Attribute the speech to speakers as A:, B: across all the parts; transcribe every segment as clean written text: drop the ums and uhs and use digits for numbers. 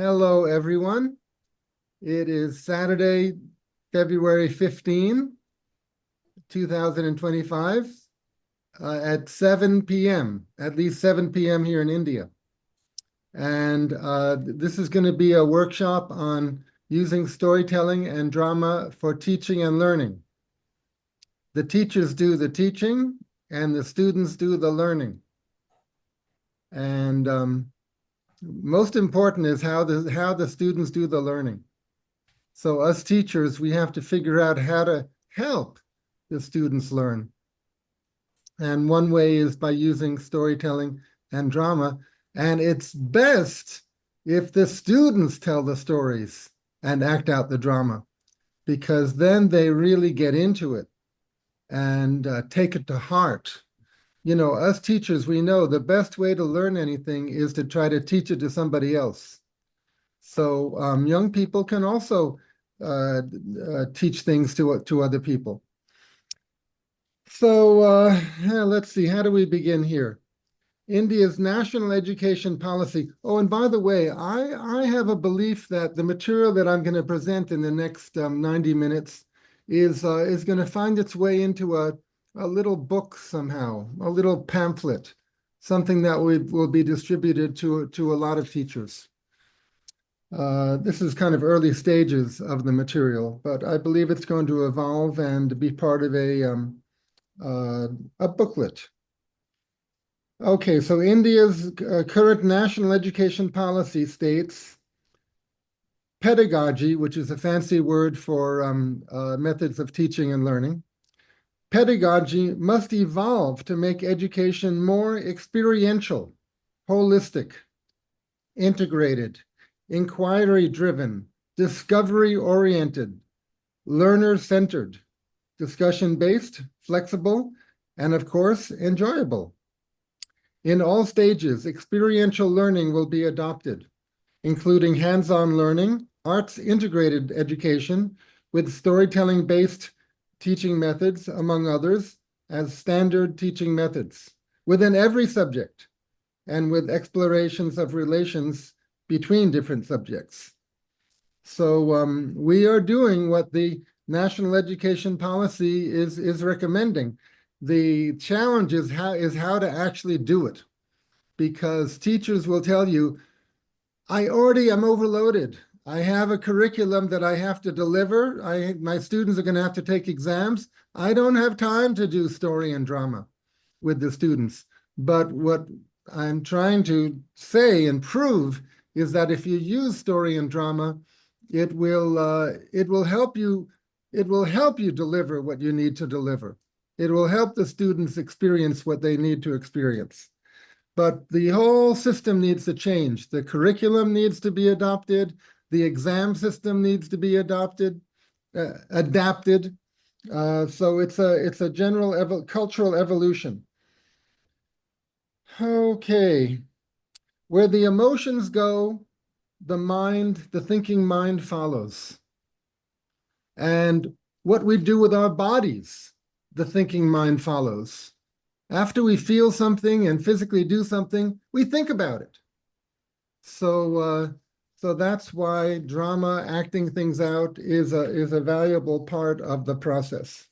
A: Hello, everyone. It is Saturday, February 15, 2025, at 7 p.m., at least 7 p.m. here in India. And this is going to be a workshop on using storytelling and drama for teaching and learning. The teachers do the teaching, and the students do the learning. And most important is how the students do the learning. So us teachers, we have to figure out how to help the students learn. And one way is by using storytelling and drama. And it's best if the students tell the stories and act out the drama, because then they really get into it and take it to heart. You know, us teachers, we know the best way to learn anything is to try to teach it to somebody else. So young people can also teach things to other people. So let's see, how do we begin here? India's national education policy. Oh, and by the way, I have a belief that the material that I'm going to present in the next 90 minutes is going to find its way into a little book somehow, a little pamphlet, something that will be distributed to a lot of teachers. This is kind of early stages of the material, but I believe it's going to evolve and be part of a booklet. Okay, so India's current national education policy states pedagogy, which is a fancy word for methods of teaching and learning. Pedagogy must evolve to make education more experiential, holistic, integrated, inquiry-driven, discovery-oriented, learner-centered, discussion-based, flexible, and of course, enjoyable. In all stages, experiential learning will be adopted, including hands-on learning, arts-integrated education with storytelling-based teaching methods, among others, as standard teaching methods within every subject and with explorations of relations between different subjects. So we are doing what the National Education Policy is recommending. The challenge is how to actually do it, because teachers will tell you, I already am overloaded. I have a curriculum that I have to deliver. My students are going to have to take exams. I don't have time to do story and drama with the students. But what I'm trying to say and prove is that if you use story and drama, it will help you. It will help you deliver what you need to deliver. It will help the students experience what they need to experience. But the whole system needs to change. The curriculum needs to be adopted. The exam system needs to be adapted. So it's a general cultural evolution. Okay, where the emotions go, the thinking mind follows. And what we do with our bodies, the thinking mind follows. After we feel something and physically do something, we think about it. So that's why drama, acting things out, is a valuable part of the process.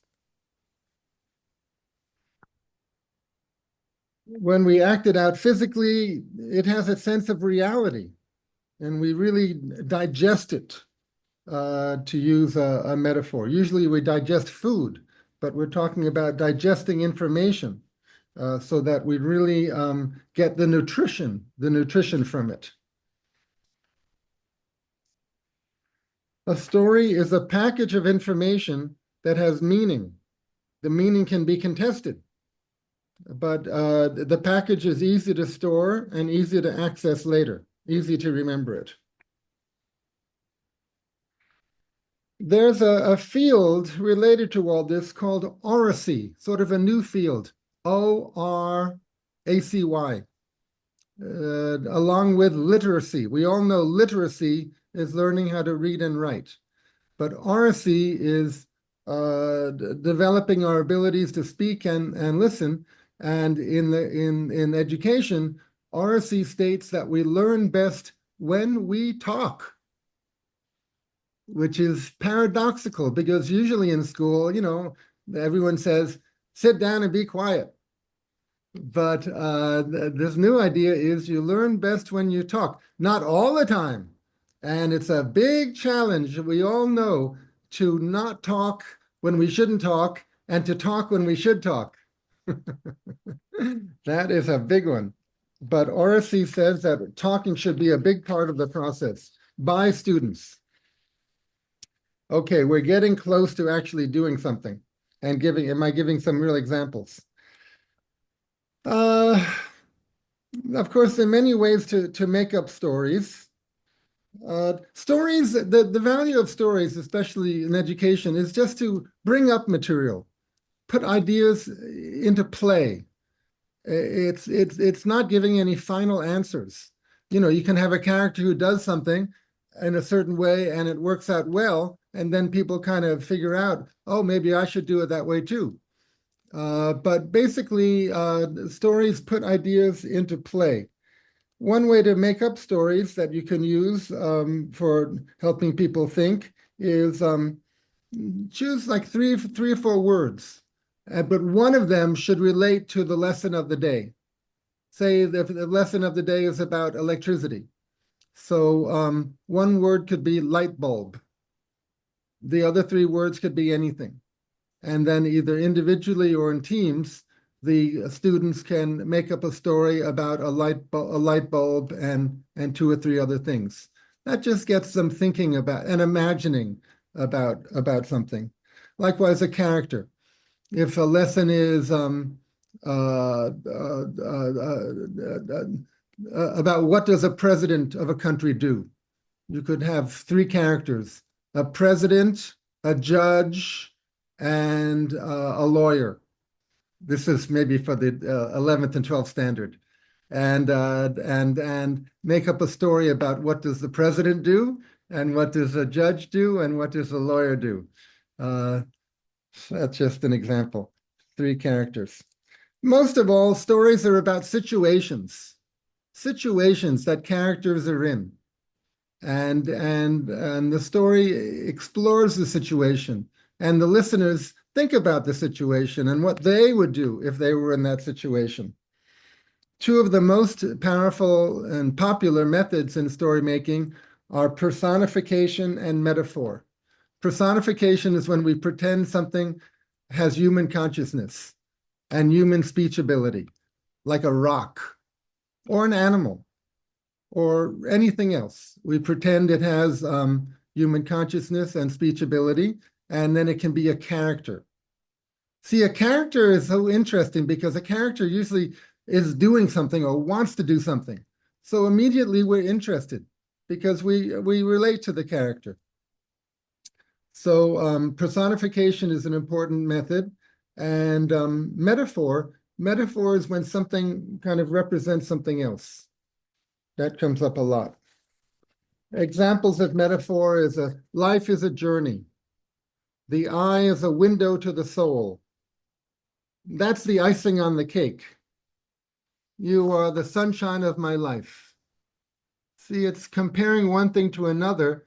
A: When we act it out physically, it has a sense of reality, and we really digest it, to use a metaphor. Usually we digest food, but we're talking about digesting information, so that we really get the nutrition from it. A story is a package of information that has meaning. The meaning can be contested, but the package is easy to store and easy to access later, easy to remember it. There's a field related to all this called Oracy, sort of a new field, O-R-A-C-Y, along with literacy. We all know literacy is learning how to read and write, but Oracy is developing our abilities to speak and listen. And in education, Oracy states that we learn best when we talk, which is paradoxical because usually in school, everyone says, sit down and be quiet. But this new idea is you learn best when you talk, not all the time. And it's a big challenge, we all know, to not talk when we shouldn't talk and to talk when we should talk. That is a big one. But Oracy says that talking should be a big part of the process by students. Okay, we're getting close to actually doing something and am I giving some real examples? Of course, there are many ways to make up stories. Stories, the value of stories, especially in education, is just to bring up material, put ideas into play. It's not giving any final answers. You can have a character who does something in a certain way and it works out well, and then people kind of figure out, oh, maybe I should do it that way too. But basically, stories put ideas into play. One way to make up stories that you can use for helping people think is choose like three or four words, but one of them should relate to the lesson of the day. Say the lesson of the day is about electricity. So one word could be light bulb. The other three words could be anything. And then either individually or in teams, the students can make up a story about a light bulb and two or three other things. That just gets them thinking about and imagining about something. Likewise, a character. If a lesson is about what does a president of a country do, you could have three characters: a president, a judge, and a lawyer. This is maybe for the 11th and 12th standard, and make up a story about what does the president do, and what does a judge do, and what does a lawyer do. That's just an example. Three characters. Most of all, stories are about situations that characters are in, and the story explores the situation. And the listeners think about the situation and what they would do if they were in that situation. Two of the most powerful and popular methods in story making are personification and metaphor. Personification is when we pretend something has human consciousness and human speech ability, like a rock or an animal or anything else. We pretend it has human consciousness and speech ability, and then it can be a character. See, a character is so interesting because a character usually is doing something or wants to do something. So immediately we're interested because we relate to the character. So personification is an important method. And metaphor is when something kind of represents something else. That comes up a lot. Examples of metaphor is life is a journey. The eye is a window to the soul. That's the icing on the cake. You are the sunshine of my life. See, it's comparing one thing to another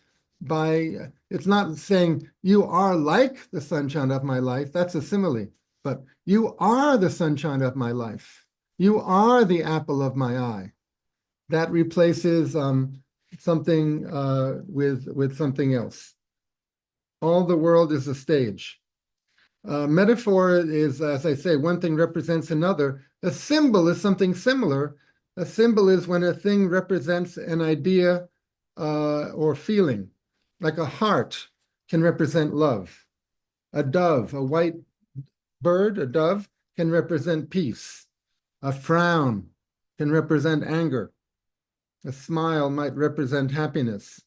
A: it's not saying you are like the sunshine of my life. That's a simile. But you are the sunshine of my life. You are the apple of my eye. That replaces something with something else. All the world is a stage. Metaphor is, as I say, one thing represents another. A symbol is something similar. A symbol is when a thing represents an idea or feeling. Like a heart can represent love. A dove, a white bird, a dove, can represent peace. A frown can represent anger. A smile might represent happiness.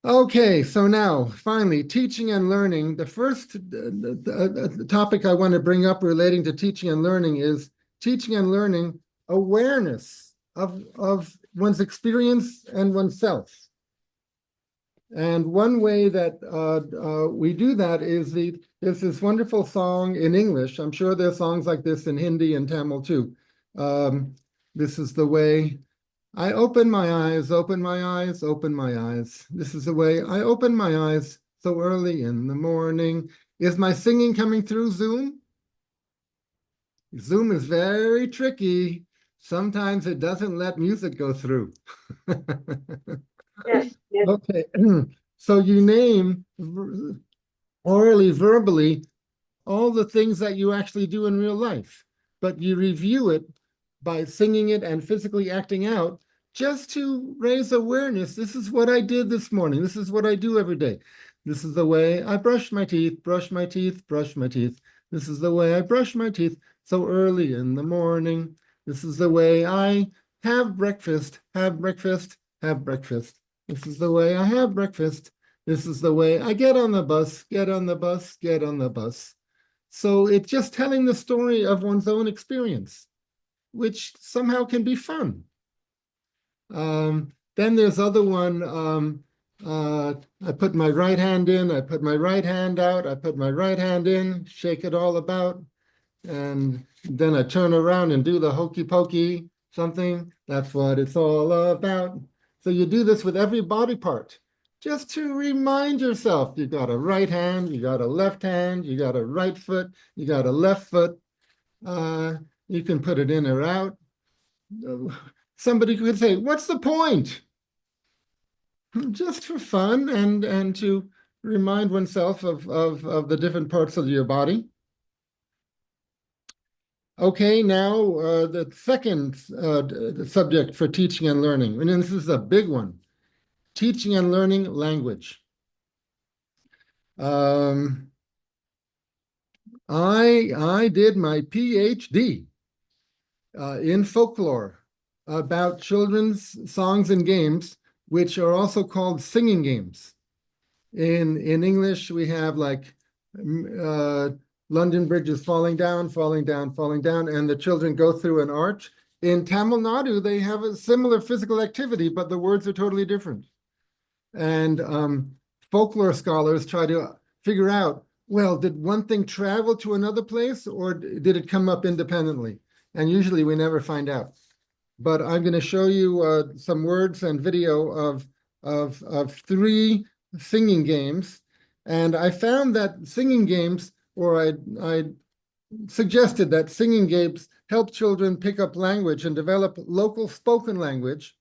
A: Okay, so now, finally, teaching and learning. The first topic I want to bring up relating to teaching and learning is teaching and learning awareness of one's experience and oneself. And one way that we do that is there's this wonderful song in English. I'm sure there's songs like this in Hindi and Tamil too. This is the way I open my eyes, open my eyes, open my eyes. This is the way I open my eyes so early in the morning. Is my singing coming through Zoom? Zoom is very tricky. Sometimes it doesn't let music go through.
B: Yes, yes.
A: Okay, so you name orally, verbally, all the things that you actually do in real life, but you review it by singing it and physically acting out just to raise awareness. This is what I did this morning. This is what I do every day. This is the way I brush my teeth, brush my teeth, brush my teeth. This is the way I brush my teeth so early in the morning. This is the way I have breakfast, have breakfast, have breakfast. This is the way I have breakfast. This is the way I get on the bus, get on the bus, get on the bus. So it's just telling the story of one's own experience, which somehow can be fun. Then there's other one. I put my right hand in, I put my right hand out, I put my right hand in, shake it all about, and then I turn around and do the hokey pokey something. That's what it's all about. So you do this with every body part, just to remind yourself you got a right hand, you got a left hand, you got a right foot, you got a left foot. Uh, you can put it in or out. Somebody could say, what's the point? Just for fun and to remind oneself of the different parts of your body. Okay, now the second subject for teaching and learning, and this is a big one, teaching and learning language. I did my PhD in folklore about children's songs and games, which are also called singing games. In English, we have like London Bridge is falling down, falling down, falling down, and the children go through an arch. In Tamil Nadu, they have a similar physical activity, but the words are totally different. And folklore scholars try to figure out, well, did one thing travel to another place or did it come up independently? And usually we never find out. But I'm going to show you some words and video of three singing games. And I found that singing games, or I suggested that singing games help children pick up language and develop local spoken language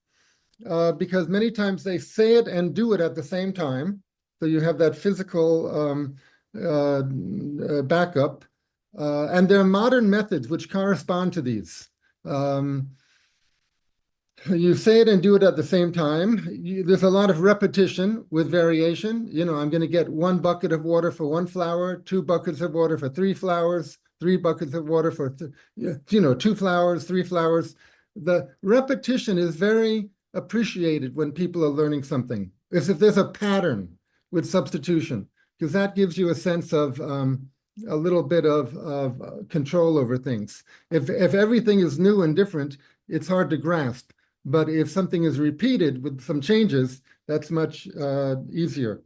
A: because many times they say it and do it at the same time. So you have that physical backup. And there are modern methods which correspond to these. You say it and do it at the same time. There's a lot of repetition with variation. You know, I'm going to get 1 bucket of water for 1 flower, 2 buckets of water for 3 flowers, 3 buckets of water for, 2 flowers, 3 flowers. The repetition is very appreciated when people are learning something, as if there's a pattern with substitution, because that gives you a sense of a little bit of control over things. If everything is new and different, it's hard to grasp. But if something is repeated with some changes, that's much easier.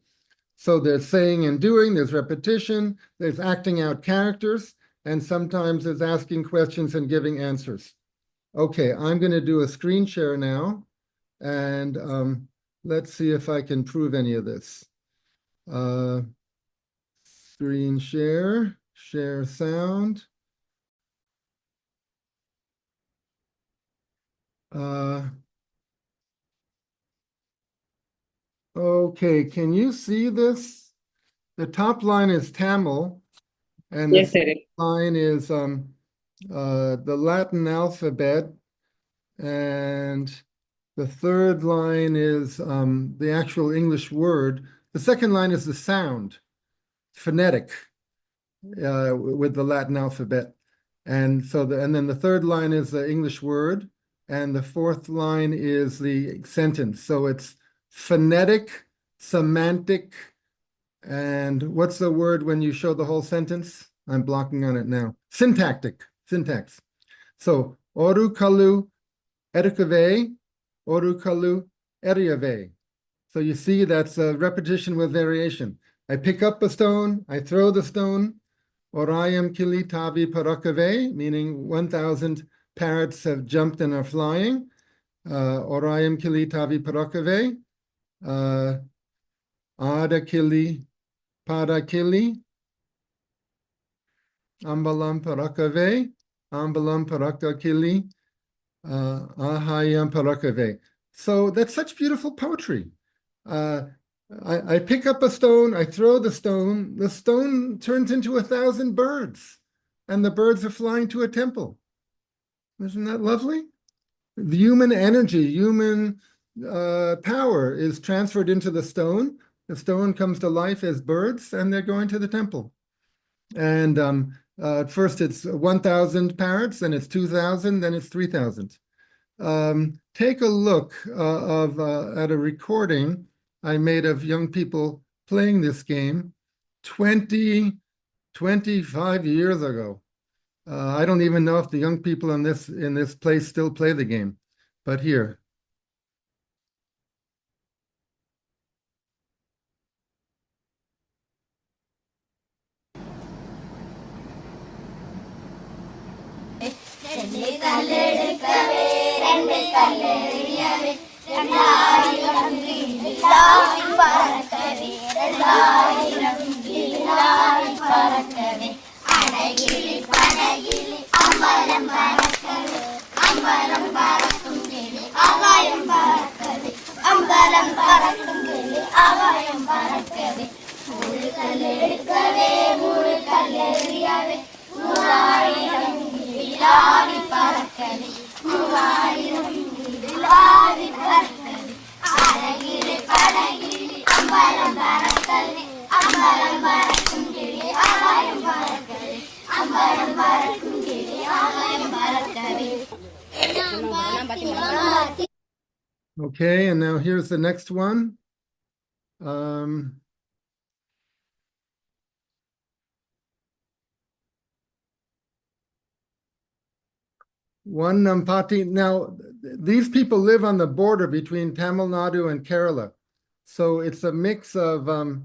A: So there's saying and doing, there's repetition, there's acting out characters, and sometimes there's asking questions and giving answers. Okay, I'm going to do a screen share now, and let's see if I can prove any of this. Screen share, share sound. Okay, can you see this? The top line is Tamil, and the
B: Yes, Eric.
A: line is the Latin alphabet, and the third line is the actual English word. The second line is the sound, phonetic, with the Latin alphabet. And so and then the third line is the English word, and the fourth line is the sentence. So it's phonetic, semantic, and what's the word when you show the whole sentence? I'm blocking on it now. Syntactic, syntax. So oru kalu erikave, oru kalu eriave. So you see that's a repetition with variation. I pick up a stone, I throw the stone. Orayam kili tavi parakave, meaning 1,000 parrots have jumped and are flying. Orayam kili tavi parakave, Ada kili pada kili, Ambalam parakave, Ambalam parakakili, Ahayam parakave. So that's such beautiful poetry. I pick up a stone, I throw the stone turns into 1,000 birds, and the birds are flying to a temple. Isn't that lovely? The human energy, human power is transferred into the stone. The stone comes to life as birds, and they're going to the temple. And at first it's 1,000 parrots, then it's 2,000, then it's 3,000. Take a look at a recording I made of young people playing this game 25 years ago. I don't even know if the young people in this place still play the game, but here. Okay, and now here's the next one. One Nampati. Now, these people live on the border between Tamil Nadu and Kerala. So it's a mix of Tamil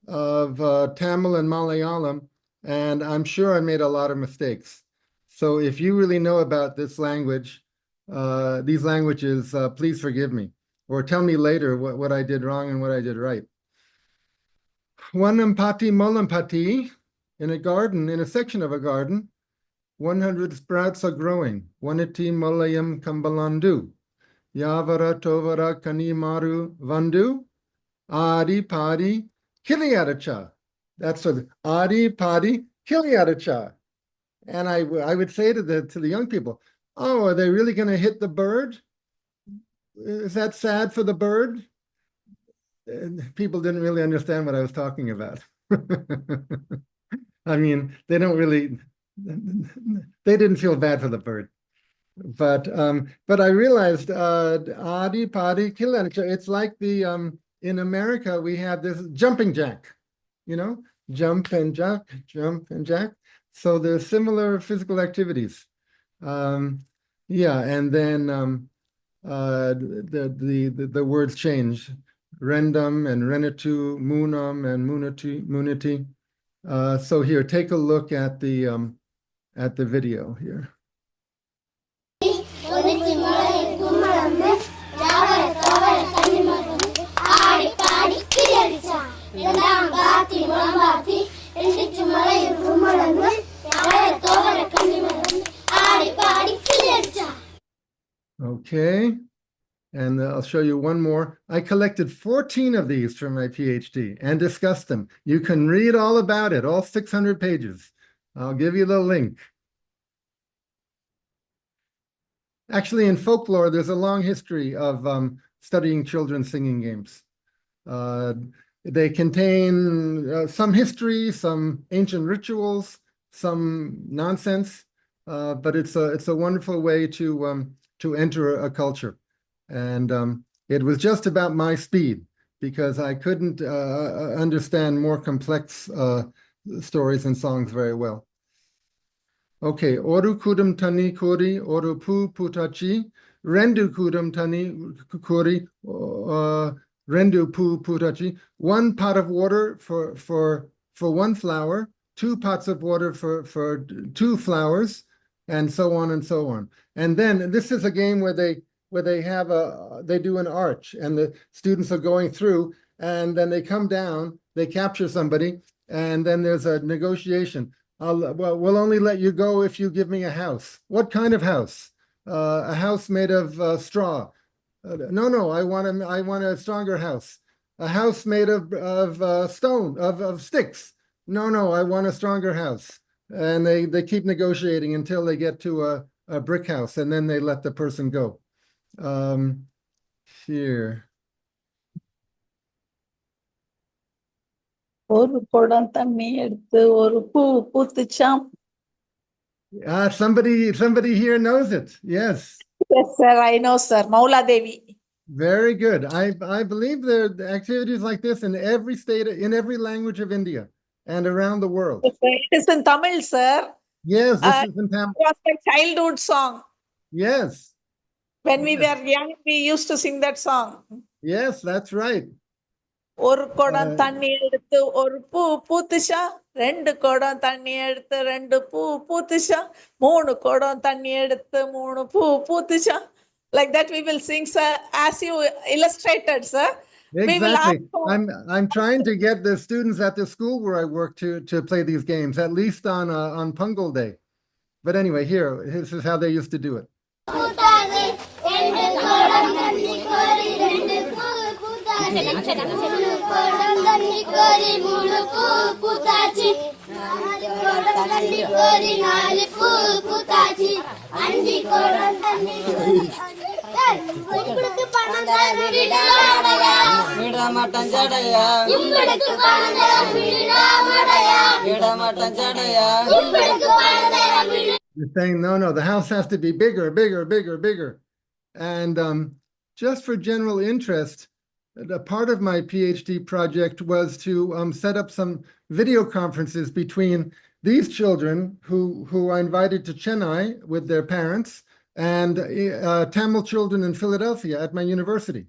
A: and Malayalam, and I'm sure I made a lot of mistakes. So if you really know about this language, these languages, please forgive me, or tell me later what I did wrong and what I did right. Wanampati Molampati, in a garden, in a section of a garden, 100 sprouts are growing. Wanati Malayam Kambalandu. Yavara Tovara Kanimaru Vandu. Adi Padi Kiliadacha. That's what Adi Padi Kiliadacha. And I would say to the young people, oh, are they really going to hit the bird? Is that sad for the bird? And people didn't really understand what I was talking about. I mean, they didn't feel bad for the bird. But I realized Adi Padi Kiliadacha. It's like in America, we have this jumping jack, jump and jack, jump and jack. So there's similar physical activities. Yeah, and then the words change. Rendum and renitu, munum and munity. So here, take a look at the video here. Okay, and I'll show you one more. I collected 14 of these for my PhD and discussed them. You can read all about it, all 600 pages. I'll give you the link. Actually, in folklore, there's a long history of studying children's singing games. They contain some history, some ancient rituals, some nonsense, but it's a wonderful way to enter a culture. And it was just about my speed because I couldn't understand more complex stories and songs very well. Okay, oru kudum tani kori, oru pu putachi, rendu kudum tani kori, rendu pu putachi. 1 pot of water for 1 flower, 2 pots of water for 2 flowers, and so on and so on. And then this is a game where where they do an arch, and the students are going through, and then they come down, they capture somebody, and then there's a negotiation. Well, we'll only let you go if you give me a house. What kind of house? A house made of straw. No, I want a stronger house. A house made of stone, of sticks. No, I want a stronger house. And they keep negotiating until they get to a brick house, and then they let the person go. Here.
B: ஒரு குடம் தண்ணி எடுத்து ஒரு பூ பூத்துச்சாம்.
A: Somebody here knows it. Yes.
B: Yes, sir, I know, sir. Maula Devi.
A: Very good. I believe there are activities like this in every state, in every language of India and around the world.
B: Yes, sir. It is in Tamil, sir.
A: Yes, this is in Tamil.
B: It was my childhood song.
A: Yes.
B: When we were young, we used to sing that song.
A: Yes, that's right.
B: ஒரு குடம் தண்ணி எடுத்து ஒரு பூ பூத்துச்சா, ரெண்டு குடம் தண்ணி எடுத்து ரெண்டு பூ பூத்துச்சா, மூணு குடம் தண்ணி எடுத்து மூணு பூ பூத்துச்சா. Like that we will sing, sir, as you illustrated, sir.
A: Exactly. I'm trying to get the students at the school where I work to play these games, at least on Pungal Day. But anyway, here, this is how they used to do it. You're saying, no, the house has to be bigger, bigger, bigger, bigger. And just for general interest, a part of my PhD project was to set up some video conferences between these children who I invited to Chennai with their parents and Tamil children in Philadelphia at my university.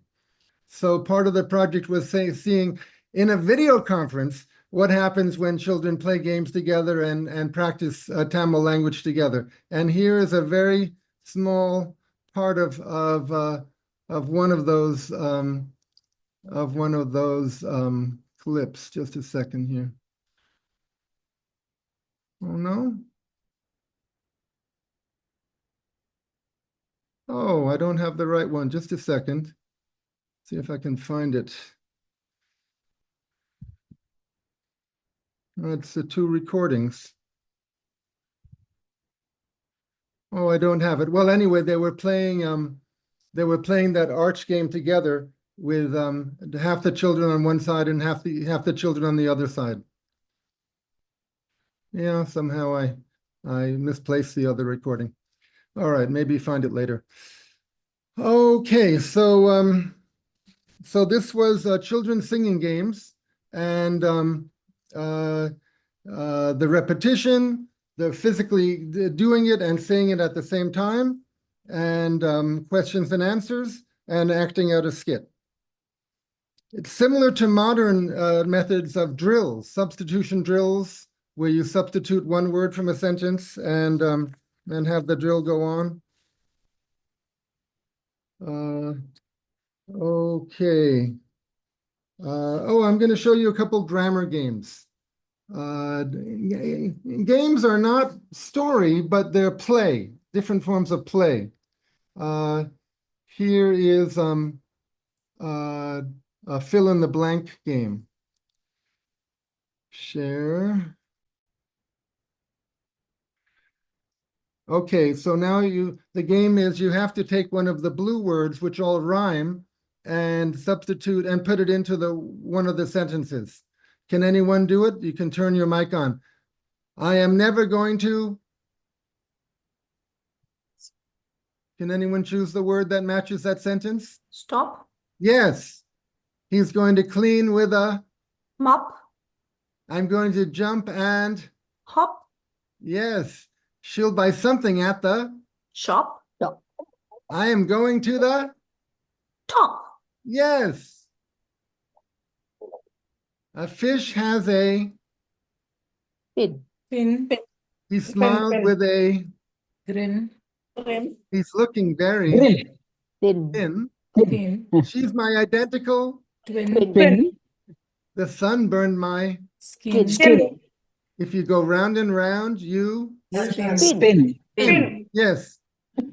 A: So part of the project was seeing in a video conference what happens when children play games together and practice Tamil language together. And here is a very small part of one of those clips. Just a second here. Oh no. Oh, I don't have the right one. Just a second. See if I can find it. It's the two recordings. Oh, I don't have it. Well, anyway, they were playing that arch game together with half the children on one side and half the children on the other side. Yeah, somehow I misplaced the other recording. All right, maybe find it later. Okay, so this was children's singing games, and the repetition, the physically doing it and saying it at the same time, and questions and answers, and acting out a skit. It's similar to modern methods of drills, substitution drills, where you substitute one word from a sentence and have the drill go on. Okay. I'm going to show you a couple grammar games. Games are not story, but they're play, different forms of play. Here is a fill in the blank game. Share. Okay, so now the game is you have to take one of the blue words, which all rhyme, and substitute and put it into one of the sentences. Can anyone do it? You can turn your mic on. I am never going to. Can anyone choose the word that matches that sentence?
C: Stop.
A: Yes. He's going to clean with a
C: Mop.
A: I'm going to jump and
C: Hop.
A: yes. She'll buy something at the
C: Shop.
A: I am going to the
C: Top.
A: yes. A fish has a
C: Fin.
A: he smiled with a
C: Grin.
A: he's looking very
C: Thin.
A: Thin.
D: Thin.
A: She's my identical.
D: Twin.
C: Twin.
A: The sun burned my.
D: Skin.
C: Skin.
A: If you go round and round, you.
D: Spin.
C: Spin.
A: Spin. Yes.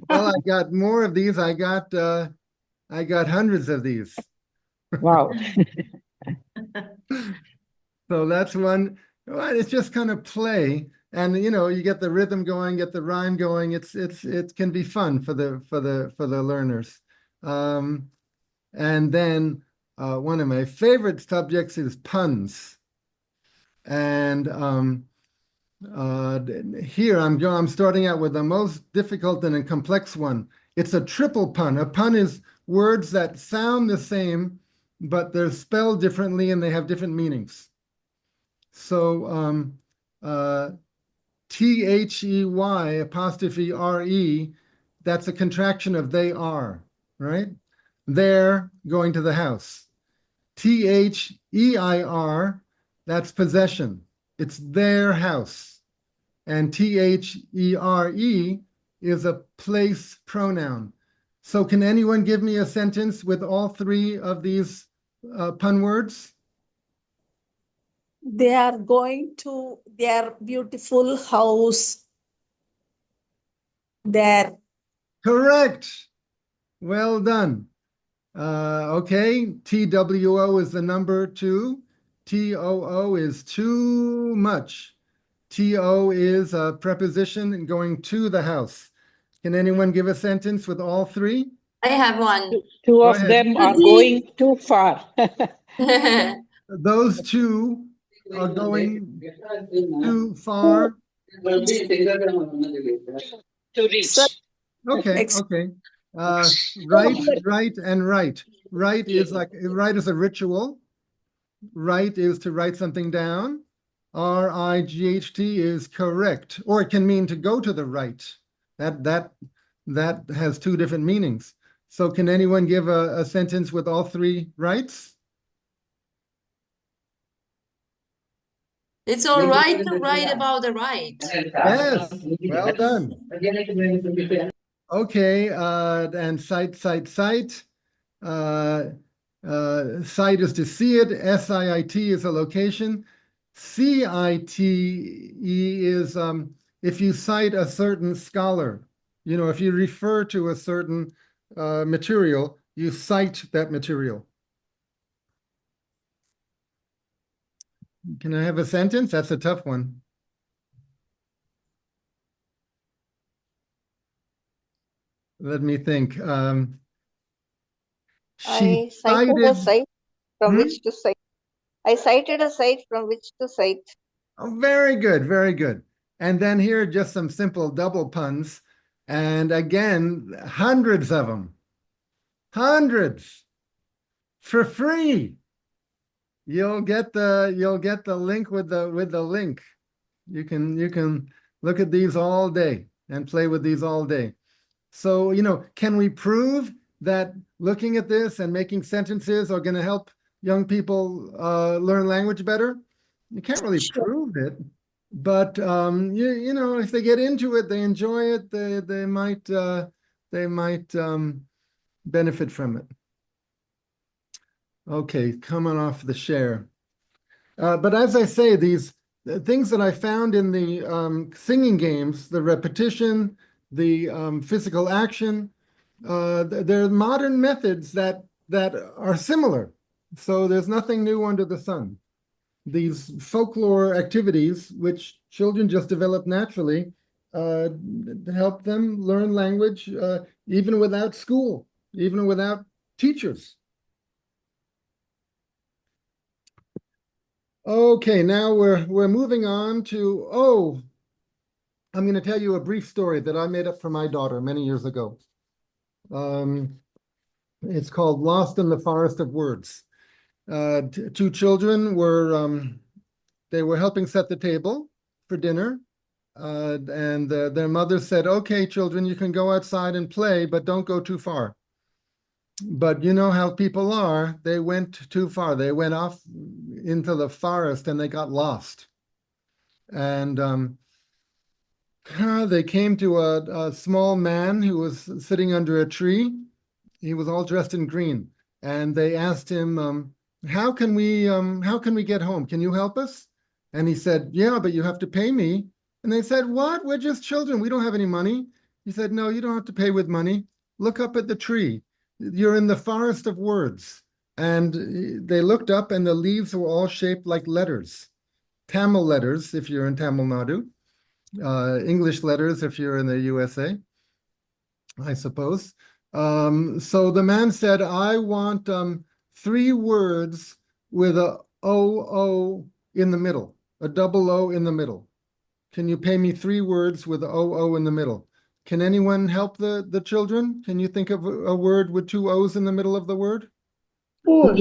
A: Well, I got more of these. I got hundreds of these.
C: Wow.
A: So that's one. Well, it's just kind of play, and you get the rhythm going, get the rhyme going. It can be fun for the learners. And then one of my favorite subjects is puns. And here I'm starting out with the most difficult and a complex one. It's a triple pun. A pun is words that sound the same, but they're spelled differently and they have different meanings. So THEY apostrophe RE, that's a contraction of they are, right? They're going to the house. THEIR, that's possession. It's their house. And THERE is a place pronoun. So can anyone give me a sentence with all three of these pun words?
B: They are going to their beautiful house. There.
A: Correct. Well done. Okay, TWO is the number 2. TOO is too much. TO is a preposition and going to the house. Can anyone give a sentence with all three?
E: I have one.
C: Two
A: Go
C: of
A: ahead.
C: them are going too far.
A: Those two are going too far.
C: To reach.
B: Sir,
A: Okay,
B: Ex-
A: okay. Write, and write. Write is a ritual. Write is to write something down. RIGHT is correct, or it can mean to go to the right. That has two different meanings. So can anyone give a sentence with all three rights?
E: It's all right to write about the right.
A: Yes, well done. Okay, and cite. Cite is to see it. SIIT is a location. CITE is if you cite a certain scholar. If you refer to a certain material, you cite that material. Can I have a sentence? That's a tough one. Let me think. She
F: I cited a site from
A: Hmm?
F: which to cite. I cited a site from which to cite.
A: Oh, very good, very good. And then here are just some simple double puns. And again, hundreds of them. Hundreds. For free. You'll get the link with the link. You can look at these all day and play with these all day. So, can we prove that looking at this and making sentences are going to help young people learn language better? You can't really prove it, but if they get into it, they enjoy it, they might benefit from it. Okay, coming off the share. But as I say, these things that I found in the singing games, the repetition, the physical action, they're modern methods that are similar. So there's nothing new under the sun. These folklore activities, which children just develop naturally, help them learn language even without school, even without teachers. Okay, now we're moving on to, I'm going to tell you a brief story that I made up for my daughter many years ago. It's called Lost in the Forest of Words. Two children they were helping set the table for dinner. And their mother said, okay, children, you can go outside and play, but don't go too far. But you know how people are. They went too far. They went off into the forest and they got lost. And they came to a small man who was sitting under a tree. He was all dressed in green, and they asked him, how can we get home? Can you help us? And he said, yeah, but you have to pay me. And they said, what? We're just children. We don't have any money. He said, no, you don't have to pay with money. Look up at the tree. You're in the forest of words. And they looked up, and the leaves were all shaped like letters. Tamil letters, if you're in Tamil Nadu, English letters, if you're in the USA, I suppose. So the man said, I want 3 words with a O in the middle, a double O in the middle. Can you pay me 3 words with O in the middle? Can anyone help the children? Can you think of a word with 2 O's in the middle of the word?
C: Book.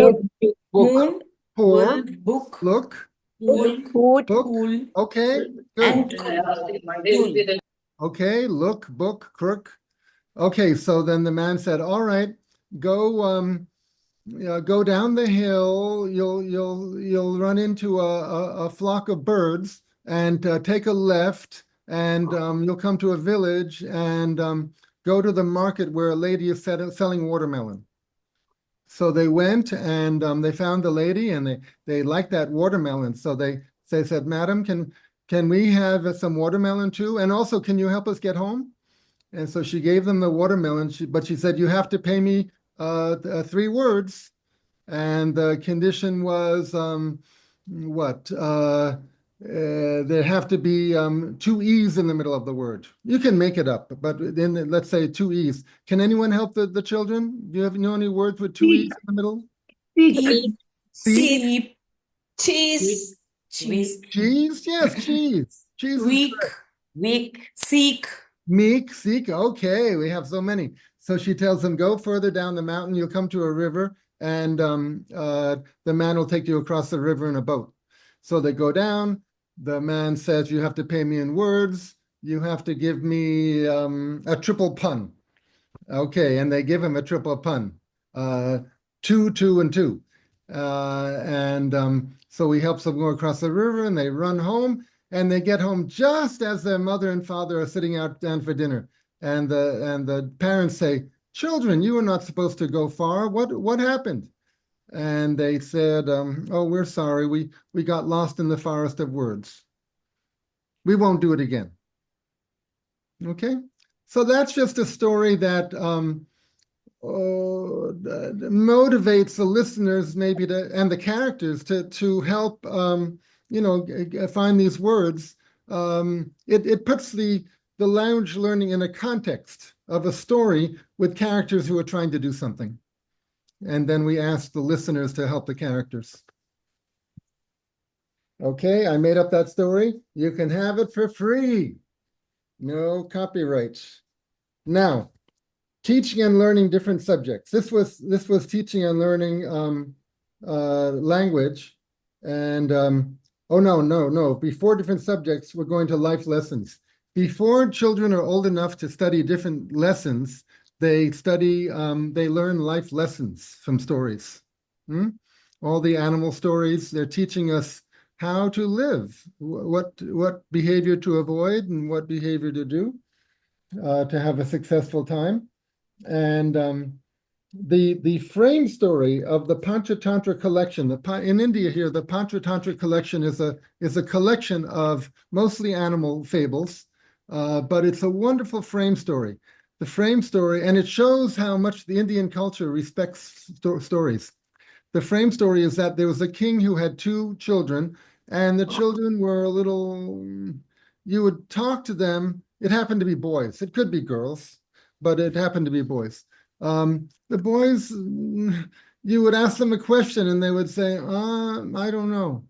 D: Moon,
A: Pour,
D: wood, book,
A: look,
D: pool,
F: Food.
A: book.
D: pool,
A: Okay, good.
D: and cool.
A: Okay, look, book, crook. Okay, so then the man said, all right, go go down the hill. You'll run into a flock of birds, and take a left, and you'll come to a village, and go to the market where a lady is selling watermelon. So they went, and they found the lady, and they liked that watermelon. So they said, Madam, can we have some watermelon too? And also, can you help us get home? And so she gave them the watermelon, but she said, you have to pay me 3 words. And the condition was what? There have to be 2 E's in the middle of the word. You can make it up, but then let's say 2 E's. Can anyone help the children? Do you know any words with 2 E's in the middle?
D: Sheep,
A: Seed?
D: sheep,
B: Cheese.
D: cheese,
A: Cheese? Yes, cheese. Cheese is
D: weak,
A: correct.
D: weak, seek,
A: Meek, seek. Okay, we have so many. So she tells them, go further down the mountain. You'll come to a river, and the man will take you across the river in a boat. So they go down. The man says, you have to pay me in words. You have to give me a triple pun. Okay, and they give him a triple pun. 2, 2, and 2. So he helps them go across the river, and they run home, and they get home just as their mother and father are sitting out down for dinner. And the parents say, children, you were not supposed to go far. What happened? And they said, oh, we're sorry. We got lost in the forest of words. We won't do it again. Okay? So that's just a story that motivates the listeners maybe and the characters to help find these words. It puts the language learning in a context of a story with characters who are trying to do something. And then we ask the listeners to help the characters. Okay, I made up that story. You can have it for free. No copyright. Now, teaching and learning different subjects. This was teaching and learning language. And oh, no. Before different subjects, we're going to life lessons. Before children are old enough to study different lessons, they learn life lessons from stories. All the animal stories, they're teaching us how to live, what behavior to avoid and what behavior to do to have a successful time. And the frame story of the Panchatantra collection, in India here, the Panchatantra collection is a collection of mostly animal fables, but it's a wonderful frame story. The frame story, and it shows how much the Indian culture respects stories. The frame story is that there was a king who had 2 children, and the children were a little, you would talk to them. It happened to be boys. It could be girls, but it happened to be boys. The boys, you would ask them a question and they would say, I don't know.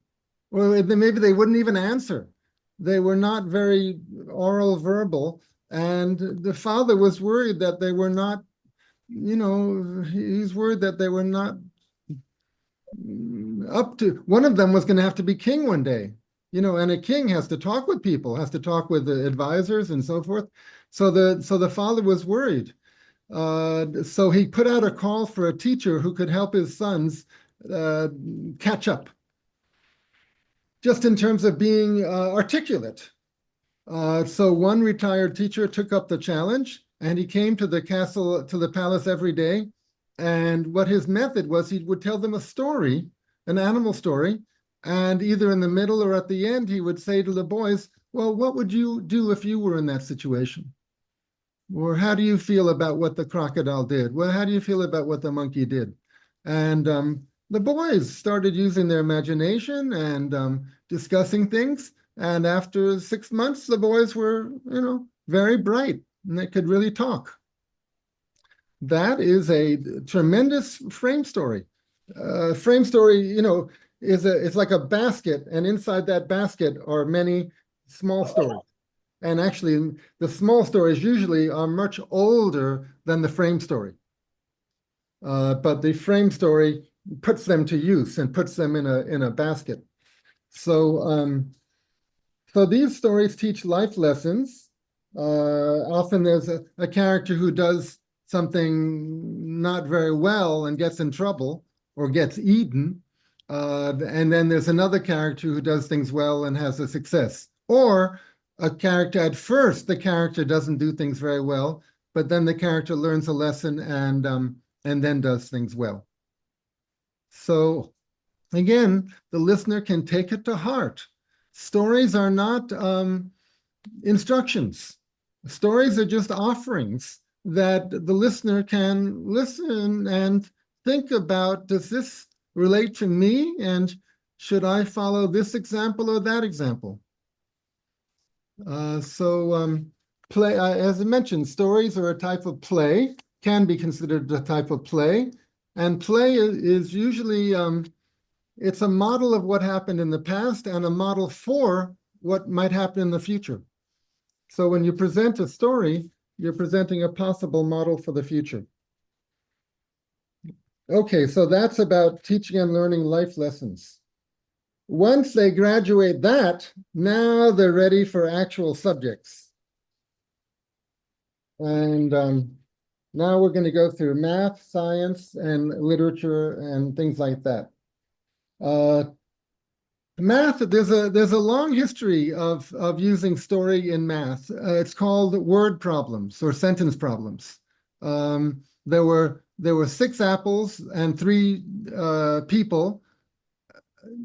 A: Or maybe they wouldn't even answer. They were not very oral verbal. And the father was worried that they were not, he's worried that they were not up to, one of them was going to have to be king one day, and a king has to talk with people, has to talk with the advisors and so forth. So the father was worried. So he put out a call for a teacher who could help his sons catch up, just in terms of being articulate. So one retired teacher took up the challenge, and he came to the palace every day, And what his method was, he would tell them a story, an animal story, and either in the middle or at the end, he would say to the boys, well, what would you do if you were in that situation? Or how do you feel about what the crocodile did? Well, how do you feel about what the monkey did? And the boys started using their imagination and discussing things. And after 6 months, the boys were, very bright and they could really talk. That is a tremendous frame story. Frame story, it's like a basket, and inside that basket are many small stories. And actually, the small stories usually are much older than the frame story. But the frame story puts them to use and puts them in a basket. So, so these stories teach life lessons. Often there's a character who does something not very well and gets in trouble or gets eaten. And then there's another character who does things well and has a success. Or a character, at first, the character doesn't do things very well, but then the character learns a lesson and then does things well. So again, the listener can take it to heart. Stories are not instructions. Stories are just offerings that the listener can listen and think about, does this relate to me? And should I follow this example or that example? Play, as I mentioned, stories are a type of play, can be considered a type of play. And play is usually, it's a model of what happened in the past and a model for what might happen in the future. So when you present a story, you're presenting a possible model for the future. Okay, so that's about teaching and learning life lessons. Once they graduate that, now they're ready for actual subjects. And now we're going to go through math, science, and literature and things like that. Math, there's a long history of using story in math. It's called word problems or sentence problems. There were 6 apples and 3 people.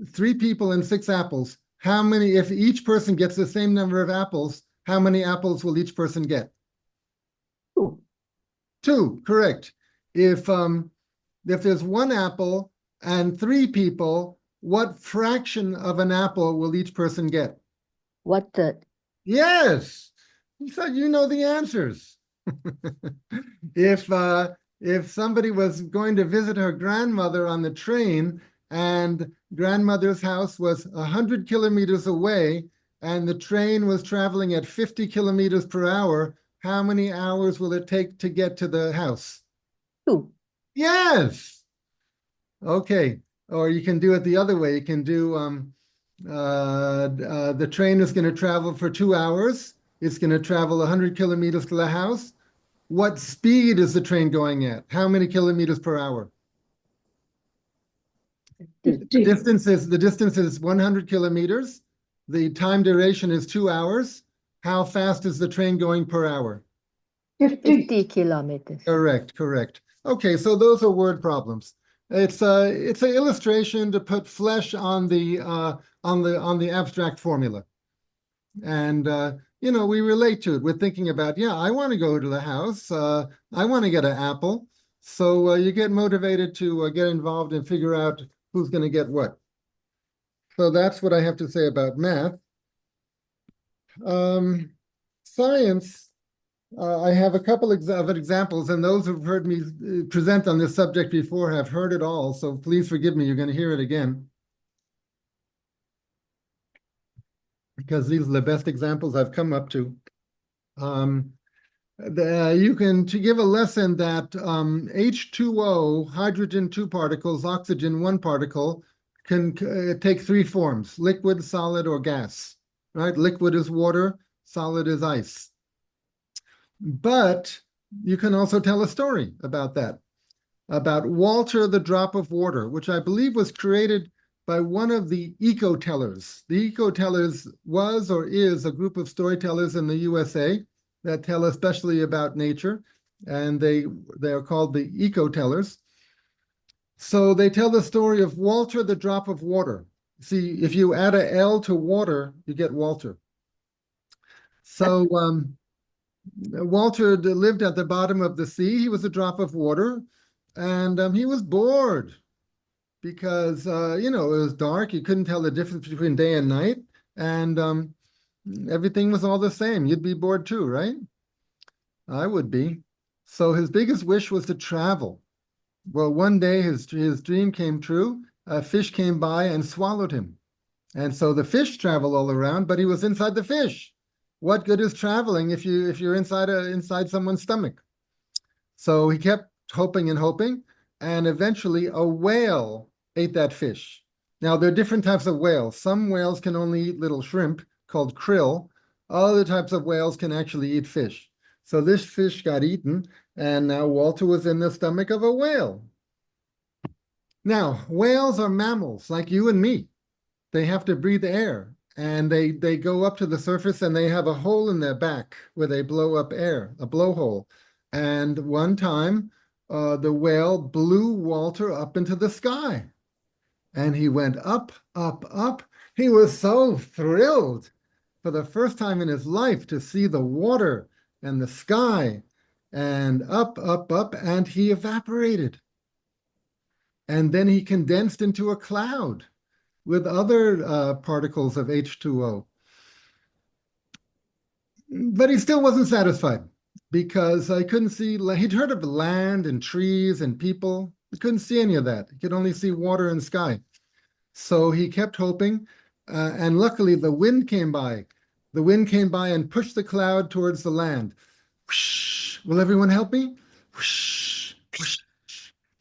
A: 3 people and 6 apples. How many, if each person gets the same number of apples, how many apples will each person get?
C: 2.
A: 2, correct. If there's 1 apple and 3 people, what fraction of an apple will each person get?
G: 1/3.
A: Yes, so you know the answers. If somebody was going to visit her grandmother on the train and grandmother's house was 100 kilometers away and the train was traveling at 50 kilometers per hour, how many hours will it take to get to the house?
G: 2.
A: Yes. Okay. Or you can do it the other way. You can do the train is going to travel for 2 hours. It's going to travel 100 kilometers to the house. What speed is the train going at? How many kilometers per hour? The distance is 100 kilometers. The time duration is 2 hours. How fast is the train going per hour?
G: 50 kilometers.
A: Correct. Okay, so those are word problems. It's an illustration to put flesh on the abstract formula, and we relate to it. We're thinking about, I want to go to the house. I want to get an apple. So you get motivated to get involved and figure out who's going to get what. So that's what I have to say about math. Science. I have a couple of examples, and those who've heard me present on this subject before have heard it all, so please forgive me, you're going to hear it again. Because these are the best examples I've come up to. You can give a lesson that H2O, hydrogen 2 particles, oxygen 1 particle, can take 3 forms: liquid, solid, or gas. Right? Liquid is water, solid is ice. But you can also tell a story about that, about Walter the Drop of Water, which I believe was created by one of the eco-tellers. The eco-tellers was or is a group of storytellers in the USA that tell especially about nature, and they are called the eco-tellers. So they tell the story of Walter, the drop of water. See, if you add a L to water, you get Walter. So Walter lived at the bottom of the sea. He was a drop of water, and he was bored because it was dark. You couldn't tell the difference between day and night, and everything was all the same. You'd be bored too, right? I would be. So his biggest wish was to travel. Well, one day his dream came true. A fish came by and swallowed him. And so the fish traveled all around, but he was inside the fish. What good is traveling if you're inside someone's stomach? So he kept hoping and hoping, and eventually a whale ate that fish. Now there are different types of whales. Some whales can only eat little shrimp called krill. Other types of whales can actually eat fish. So this fish got eaten, and now Walter was in the stomach of a whale. Now, whales are mammals like you and me. They have to breathe air, and they go up to the surface, and they have a hole in their back where they blow up air, a blowhole. And one time, the whale blew Walter up into the sky, and he went up, up, up. He was so thrilled for the first time in his life to see the water and the sky, and up, up, up, and he evaporated. And then he condensed into a cloud with other particles of H2O. But he still wasn't satisfied because I couldn't see, he'd heard of land and trees and people. He couldn't see any of that. He could only see water and sky. So he kept hoping, and luckily the wind came by. The wind came by and pushed the cloud towards the land. Whoosh. Will everyone help me? Whoosh, whoosh.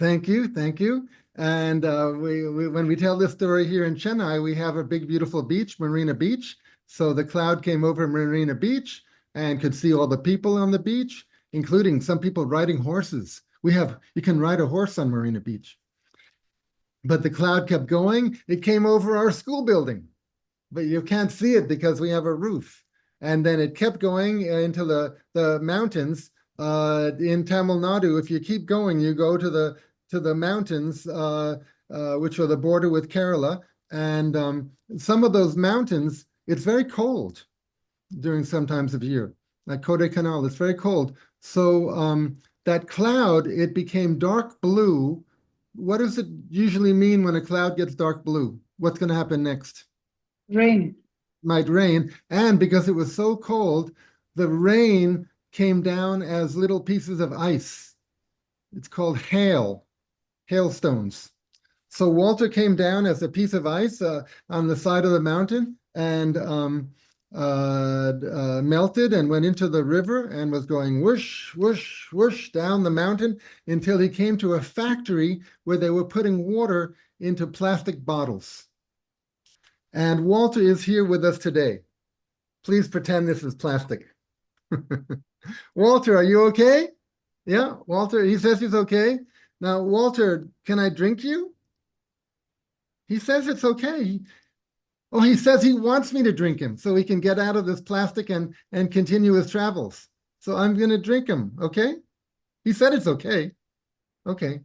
A: Thank you, thank you. And when we tell this story here in Chennai, we have a big, beautiful beach, Marina Beach. So the cloud came over Marina Beach and could see all the people on the beach, including some people riding horses. You can ride a horse on Marina Beach. But the cloud kept going. It came over our school building, but you can't see it because we have a roof. And then it kept going into the mountains in Tamil Nadu. If you keep going, you go to the mountains, which are the border with Kerala. And some of those mountains, it's very cold during some times of year. Like Kodaikanal, it's very cold. So that cloud, it became dark blue. What does it usually mean when a cloud gets dark blue? What's going to happen next?
C: Rain.
A: Might rain. And because it was so cold, the rain came down as little pieces of ice. It's called hailstones. So Walter came down as a piece of ice on the side of the mountain and melted and went into the river and was going whoosh, whoosh, whoosh down the mountain until he came to a factory where they were putting water into plastic bottles. And Walter is here with us today. Please pretend this is plastic. Walter, are you okay? Yeah, Walter, he says he's okay. Now, Walter, can I drink you? He says it's okay. He says he wants me to drink him so he can get out of this plastic and continue his travels. So I'm going to drink him, okay? He said it's okay. Okay.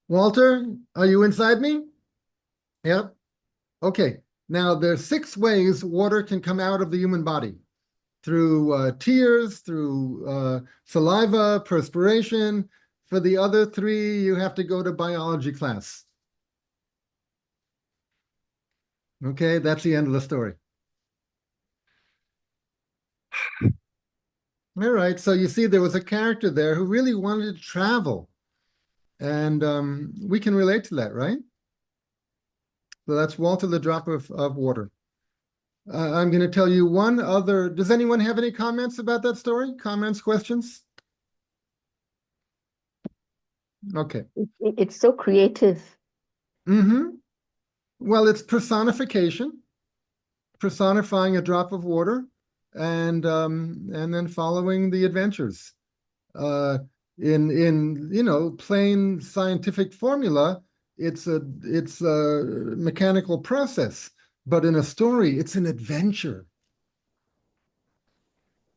A: Walter, are you inside me? Yep. Okay. Now, there's 6 ways water can come out of the human body. Through tears, through saliva, perspiration. For the other 3, you have to go to biology class. Okay, that's the end of the story. All right, so you see there was a character there who really wanted to travel. And we can relate to that, right? So that's Walter the Drop of Water. I'm going to tell you one other. Does anyone have any comments about that story? Comments, questions? Okay.
G: It's so creative.
A: Mm-hmm. Well, it's personification, personifying a drop of water, and then following the adventures. In plain scientific formula, it's a mechanical process, but in a story, it's an adventure.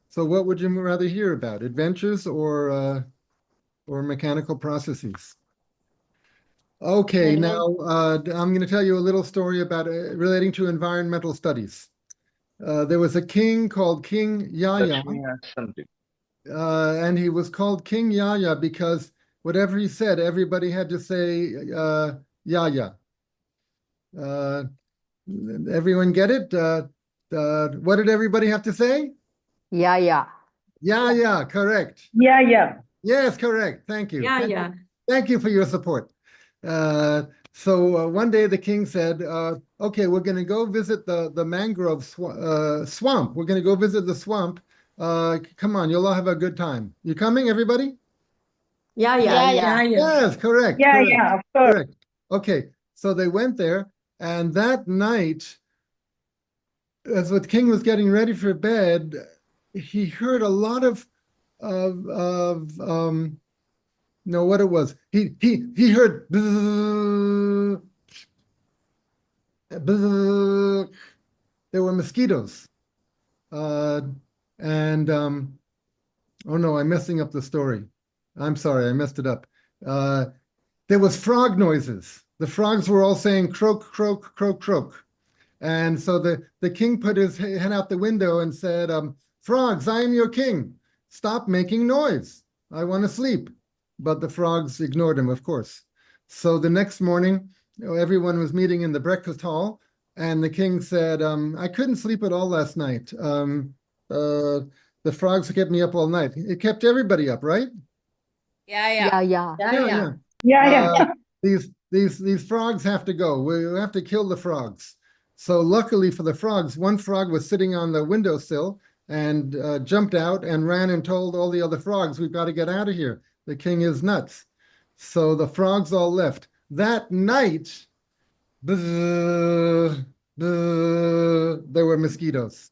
A: So what would you rather hear about, adventures or or mechanical processes. Okay, now I'm going to tell you a little story about relating to environmental studies. There was a king called King Yaya, and he was called King Yaya because whatever he said, everybody had to say Yaya. Everyone get it? What did everybody have to say?
G: Yeah, yeah.
A: Yeah, correct.
C: Yeah.
A: Yes, correct. Thank you.
D: Yeah, yeah.
A: Thank you for your support. So one day the king said, okay, we're going to go visit the mangrove swamp. We're going to go visit the swamp. Come on, you'll all have a good time. You coming, everybody?
G: Yeah,
F: Yeah,
D: Yeah, yeah.
A: Yes, correct.
C: Yeah,
A: correct,
C: yeah, of course.
A: correct. Okay, so they went there, and that night, as the king was getting ready for bed, he heard a lot of no, what it was. He heard bzzz, bzzz. There were mosquitoes. And oh no, I'm messing up the story. I'm sorry, I messed it up. There was frog noises. The frogs were all saying croak, croak, croak, croak. And so the king put his head out the window and said, frogs, I am your king. Stop making noise. I want to sleep. But the frogs ignored him, of course. So the next morning, everyone was meeting in the breakfast hall, and the king said, I couldn't sleep at all last night. The frogs kept me up all night. It kept everybody up, right?
D: Yeah,
G: Yeah,
D: yeah.
G: yeah.
A: Yeah.
C: Yeah.
A: These frogs have to go. We have to kill the frogs. So luckily for the frogs, one frog was sitting on the windowsill and jumped out and ran and told all the other frogs, we've got to get out of here. The king is nuts. So the frogs all left. That night, bzzz, bzzz, there were mosquitoes.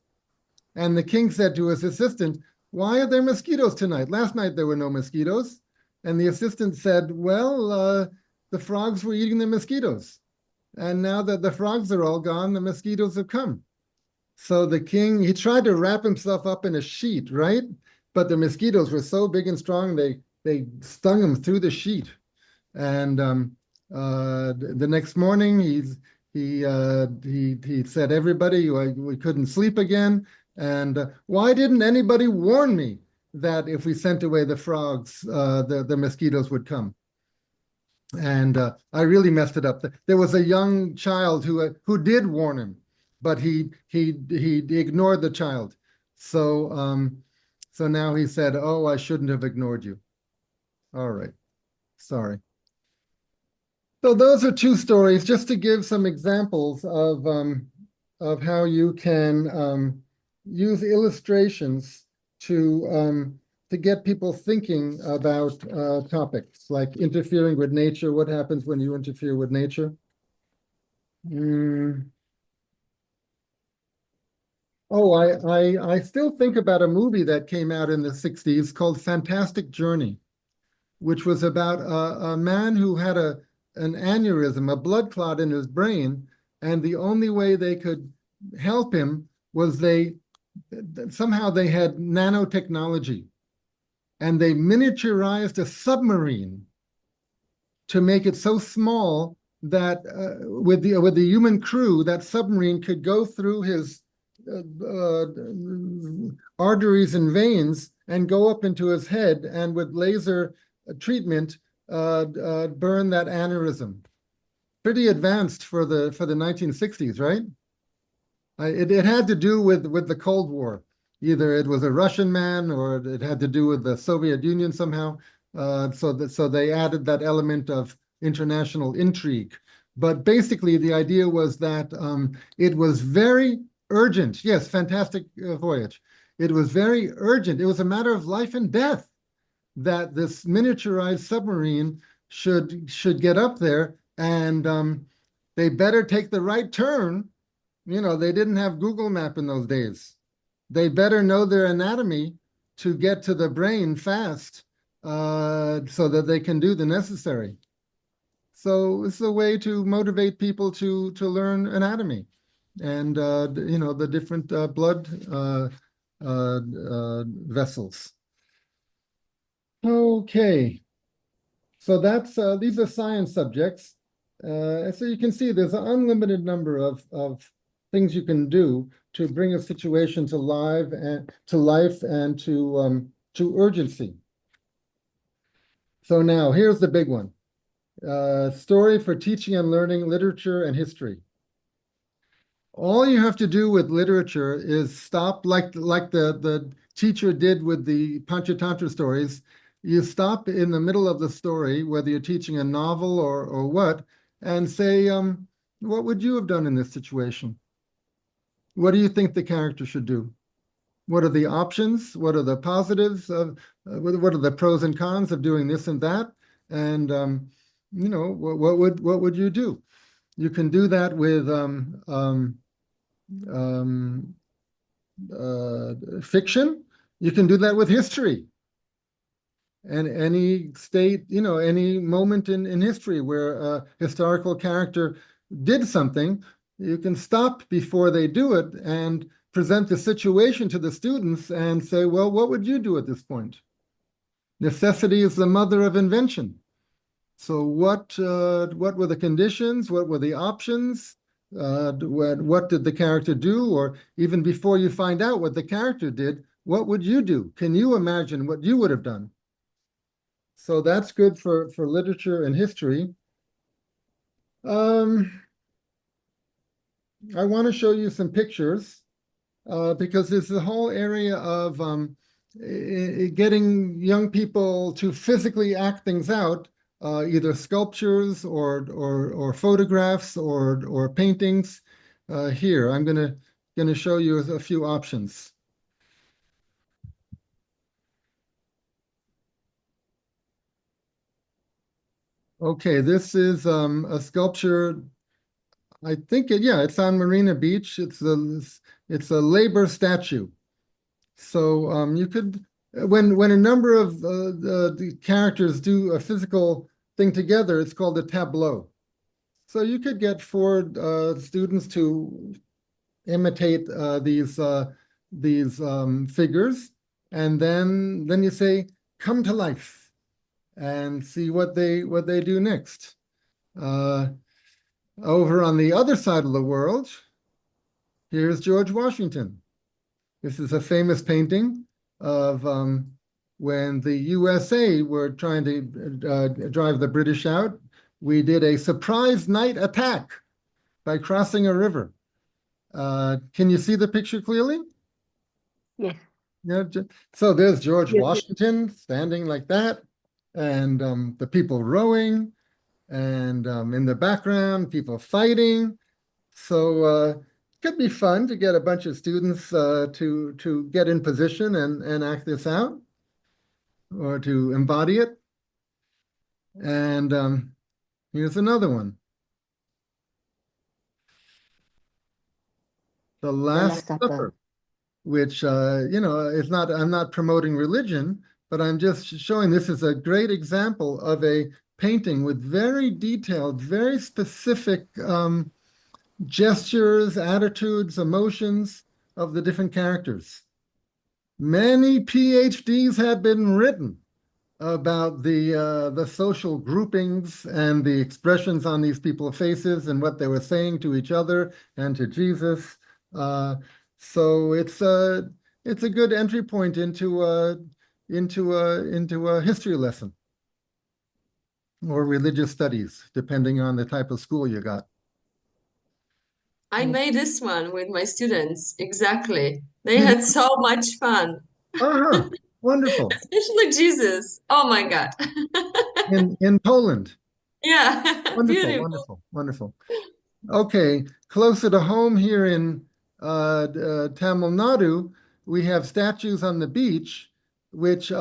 A: And the king said to his assistant, why are there mosquitoes tonight? Last night there were no mosquitoes. And the assistant said, well, the frogs were eating the mosquitoes. And now that the frogs are all gone, the mosquitoes have come. So the king, he tried to wrap himself up in a sheet, right? But the mosquitoes were so big and strong, they stung him through the sheet. And the next morning, he said, everybody, we couldn't sleep again. And why didn't anybody warn me that if we sent away the frogs, the mosquitoes would come? And I really messed it up. There was a young child who did warn him, but he ignored the child. So so now he said, "Oh, I shouldn't have ignored you." All right, sorry. So those are two stories, just to give some examples of how you can use illustrations to get people thinking about topics like interfering with nature. What happens when you interfere with nature? Oh, I still think about a movie that came out in the 60s called Fantastic Journey, which was about a man who had an aneurysm, a blood clot in his brain, and the only way they could help him was somehow they had nanotechnology. And they miniaturized a submarine to make it so small that with the human crew, that submarine could go through his arteries and veins go up into his head, and with laser treatment burn that aneurysm. Pretty advanced for the 1960s, right? It had to do with the Cold War. Either it was a Russian man or it had to do with the Soviet Union somehow. So they added that element of international intrigue. But basically, the idea was that it was very urgent. Yes, fantastic voyage. It was very urgent. It was a matter of life and death that this miniaturized submarine should get up there, and they better take the right turn. You know, they didn't have Google Map in those days. They better know their anatomy to get to the brain fast so that they can do the necessary. So it's a way to motivate people to learn anatomy and, you know, the different blood vessels. Okay. So that's these are science subjects. So you can see there's an unlimited number of things you can do to bring a situation to life and to urgency. So now here's the big one. Story for teaching and learning literature and history. All you have to do with literature is stop, like the teacher did with the Panchatantra stories. You stop in the middle of the story, whether you're teaching a novel or what, and say, what would you have done in this situation? What do you think the character should do? What are the options? What are the positives of, what are the pros and cons of doing this and that? And you know, what would you do? You can do that with fiction. You can do that with history. And any state, you know, any moment in history where a historical character did something, you can stop before they do it and present the situation to the students and say, well, what would you do at this point? Necessity is the mother of invention. So what were the conditions? What were the options? What did the character do? Or even before you find out what the character did, what would you do? Can you imagine what you would have done? So that's good for literature and history. I want to show you some pictures because there's the whole area of getting young people to physically act things out, either sculptures or photographs or paintings. Here, I'm gonna show you a few options. Okay, this is a sculpture. I think it's on Marina Beach. It's a labor statue. So you could when a number of the characters do a physical thing together, it's called a tableau. So you could get four students to imitate these figures, and then you say, "Come to life," and see what they do next. Over on the other side of the world, here's George Washington. This is a famous painting of when the USA were trying to drive the British out. We did a surprise night attack by crossing a river. Can you see the picture clearly?
G: Yes.
A: Yeah. So there's George
G: Yes.
A: Washington standing like that, and the people rowing, and in the background, people fighting. So it could be fun to get a bunch of students to get in position and act this out or to embody it. And here's another one. The Last Supper, which is not, I'm not promoting religion, but I'm just showing this is a great example of a painting with very detailed, very specific gestures, attitudes, emotions of the different characters. Many PhDs have been written about the social groupings and the expressions on these people's faces and what they were saying to each other and to Jesus. So it's a good entry point into a history lesson or religious studies, depending on the type of school you got.
E: I made this one with my students. Exactly. They had so much fun.
A: Uh-huh. Wonderful.
E: Especially Jesus. Oh my God.
A: In Poland.
E: Yeah.
A: Wonderful,
E: Beautiful.
A: wonderful, wonderful. Okay, closer to home here in Tamil Nadu, we have statues on the beach, which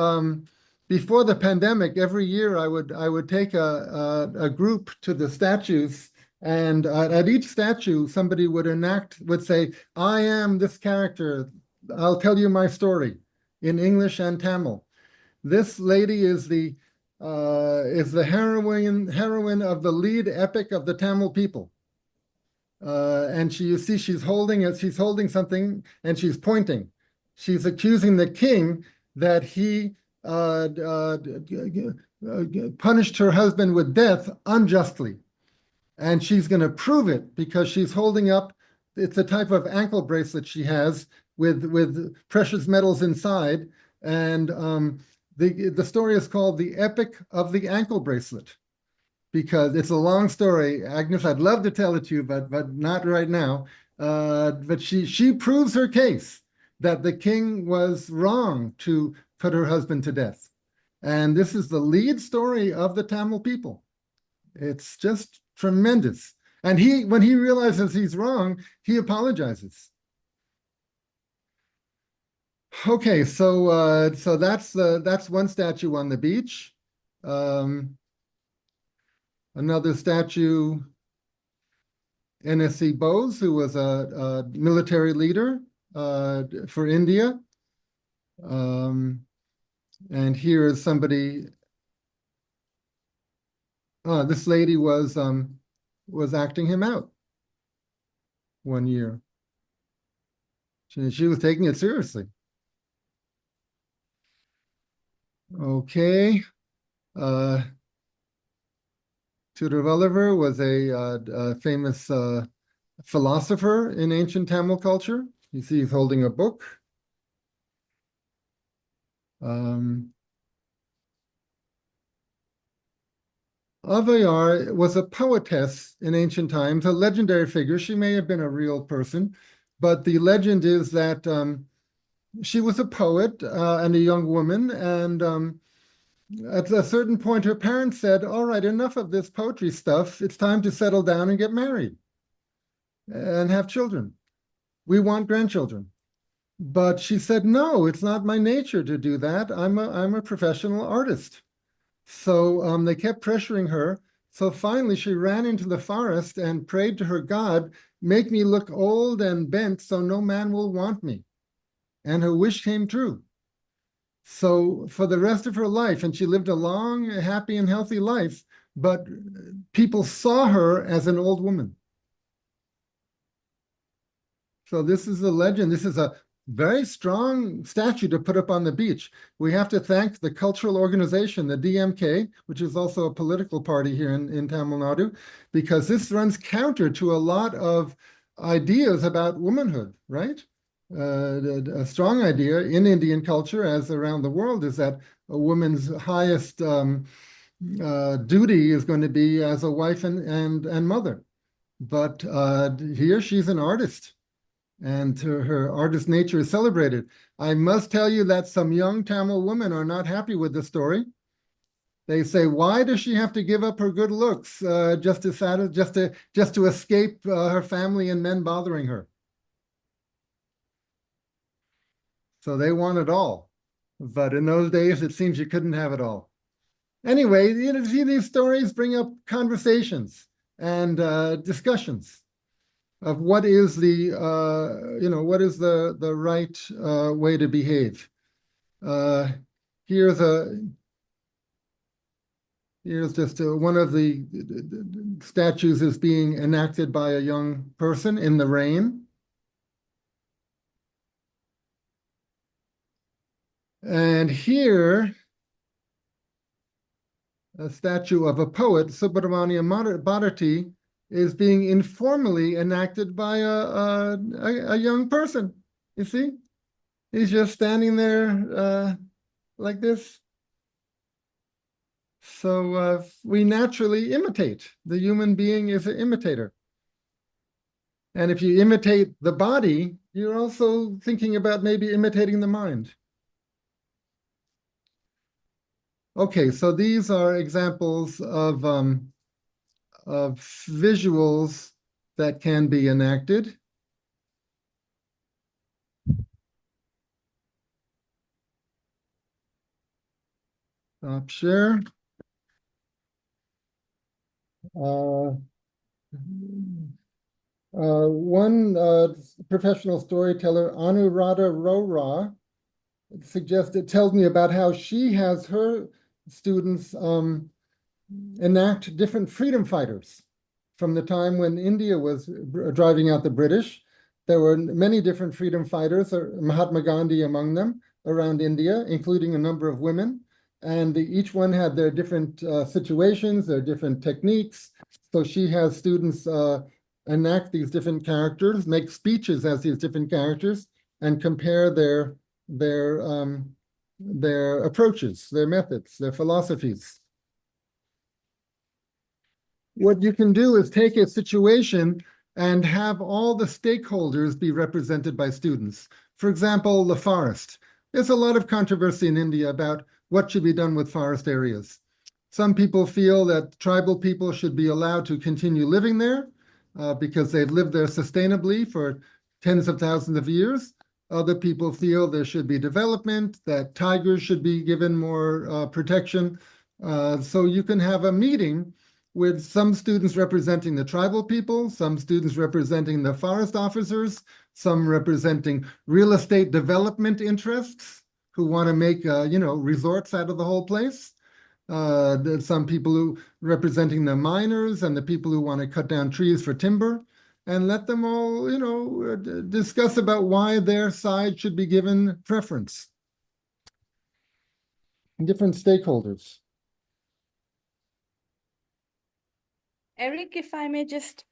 A: before the pandemic, every year I would take a group to the statues, and at each statue somebody would say, "I am this character. I'll tell you my story," in English and Tamil. This lady is the heroine of the lead epic of the Tamil people. And you see she's holding something and she's pointing. She's accusing the king that he punished her husband with death unjustly. And she's going to prove it because she's holding up, it's a type of ankle bracelet she has with precious metals inside. And the story is called The Epic of the Ankle Bracelet, because it's a long story. Agnes, I'd love to tell it to you, but not right now. But she proves her case that the king was wrong to put her husband to death. And this is the lead story of the Tamil people. It's just tremendous. And when he realizes he's wrong, he apologizes. Okay, so that's one statue on the beach. Another statue, NSC Bose, who was a military leader for India. And here is somebody. This lady was acting him out one year. She was taking it seriously. Okay. Tudor Oliver was a famous philosopher in ancient Tamil culture. You see he's holding a book. Avayar was a poetess in ancient times, a legendary figure. She may have been a real person, but the legend is that she was a poet and a young woman, and at a certain point, her parents said, all right, enough of this poetry stuff. It's time to settle down and get married and have children. We want grandchildren. But she said, no, it's not my nature to do that. I'm a professional artist. So they kept pressuring her. So finally, she ran into the forest and prayed to her God, make me look old and bent so no man will want me. And her wish came true. So for the rest of her life, and she lived a long, happy, and healthy life, but people saw her as an old woman. So this is a legend. This is a very strong statue to put up on the beach. We have to thank the cultural organization, the DMK, which is also a political party here in Tamil Nadu, because this runs counter to a lot of ideas about womanhood, right? A strong idea in Indian culture, as around the world, is that a woman's highest duty is going to be as a wife and mother. But here she's an artist, and her artist nature is celebrated. I must tell you that some young Tamil women are not happy with the story. They say, why does she have to give up her good looks just to escape her family and men bothering her? So they want it all. But in those days, it seems you couldn't have it all. Anyway, see, these stories bring up conversations and discussions of what is the right way to behave. Here's just one of the statues is being enacted by a young person in the rain. And here, a statue of a poet, Subramania Bharati, is being informally enacted by a young person. You see? He's just standing there like this. So we naturally imitate. The human being is an imitator. And if you imitate the body, you're also thinking about maybe imitating the mind. Okay, so these are examples of visuals that can be enacted. Stop share. One professional storyteller, Anuradha Rora, tells me about how she has her students enact different freedom fighters from the time when India was driving out the British. There were many different freedom fighters, Mahatma Gandhi among them, around India, including a number of women. And each one had their different situations, their different techniques. So she has students enact these different characters, make speeches as these different characters, and compare their approaches, their methods, their philosophies. What you can do is take a situation and have all the stakeholders be represented by students. For example, the forest. There's a lot of controversy in India about what should be done with forest areas. Some people feel that tribal people should be allowed to continue living there because they've lived there sustainably for tens of thousands of years. Other people feel there should be development, that tigers should be given more protection. So you can have a meeting with some students representing the tribal people, some students representing the forest officers, some representing real estate development interests who want to make, resorts out of the whole place. Some people who representing the miners and the people who want to cut down trees for timber, and let them all, discuss about why their side should be given preference. Different stakeholders.
H: Eric, if I may just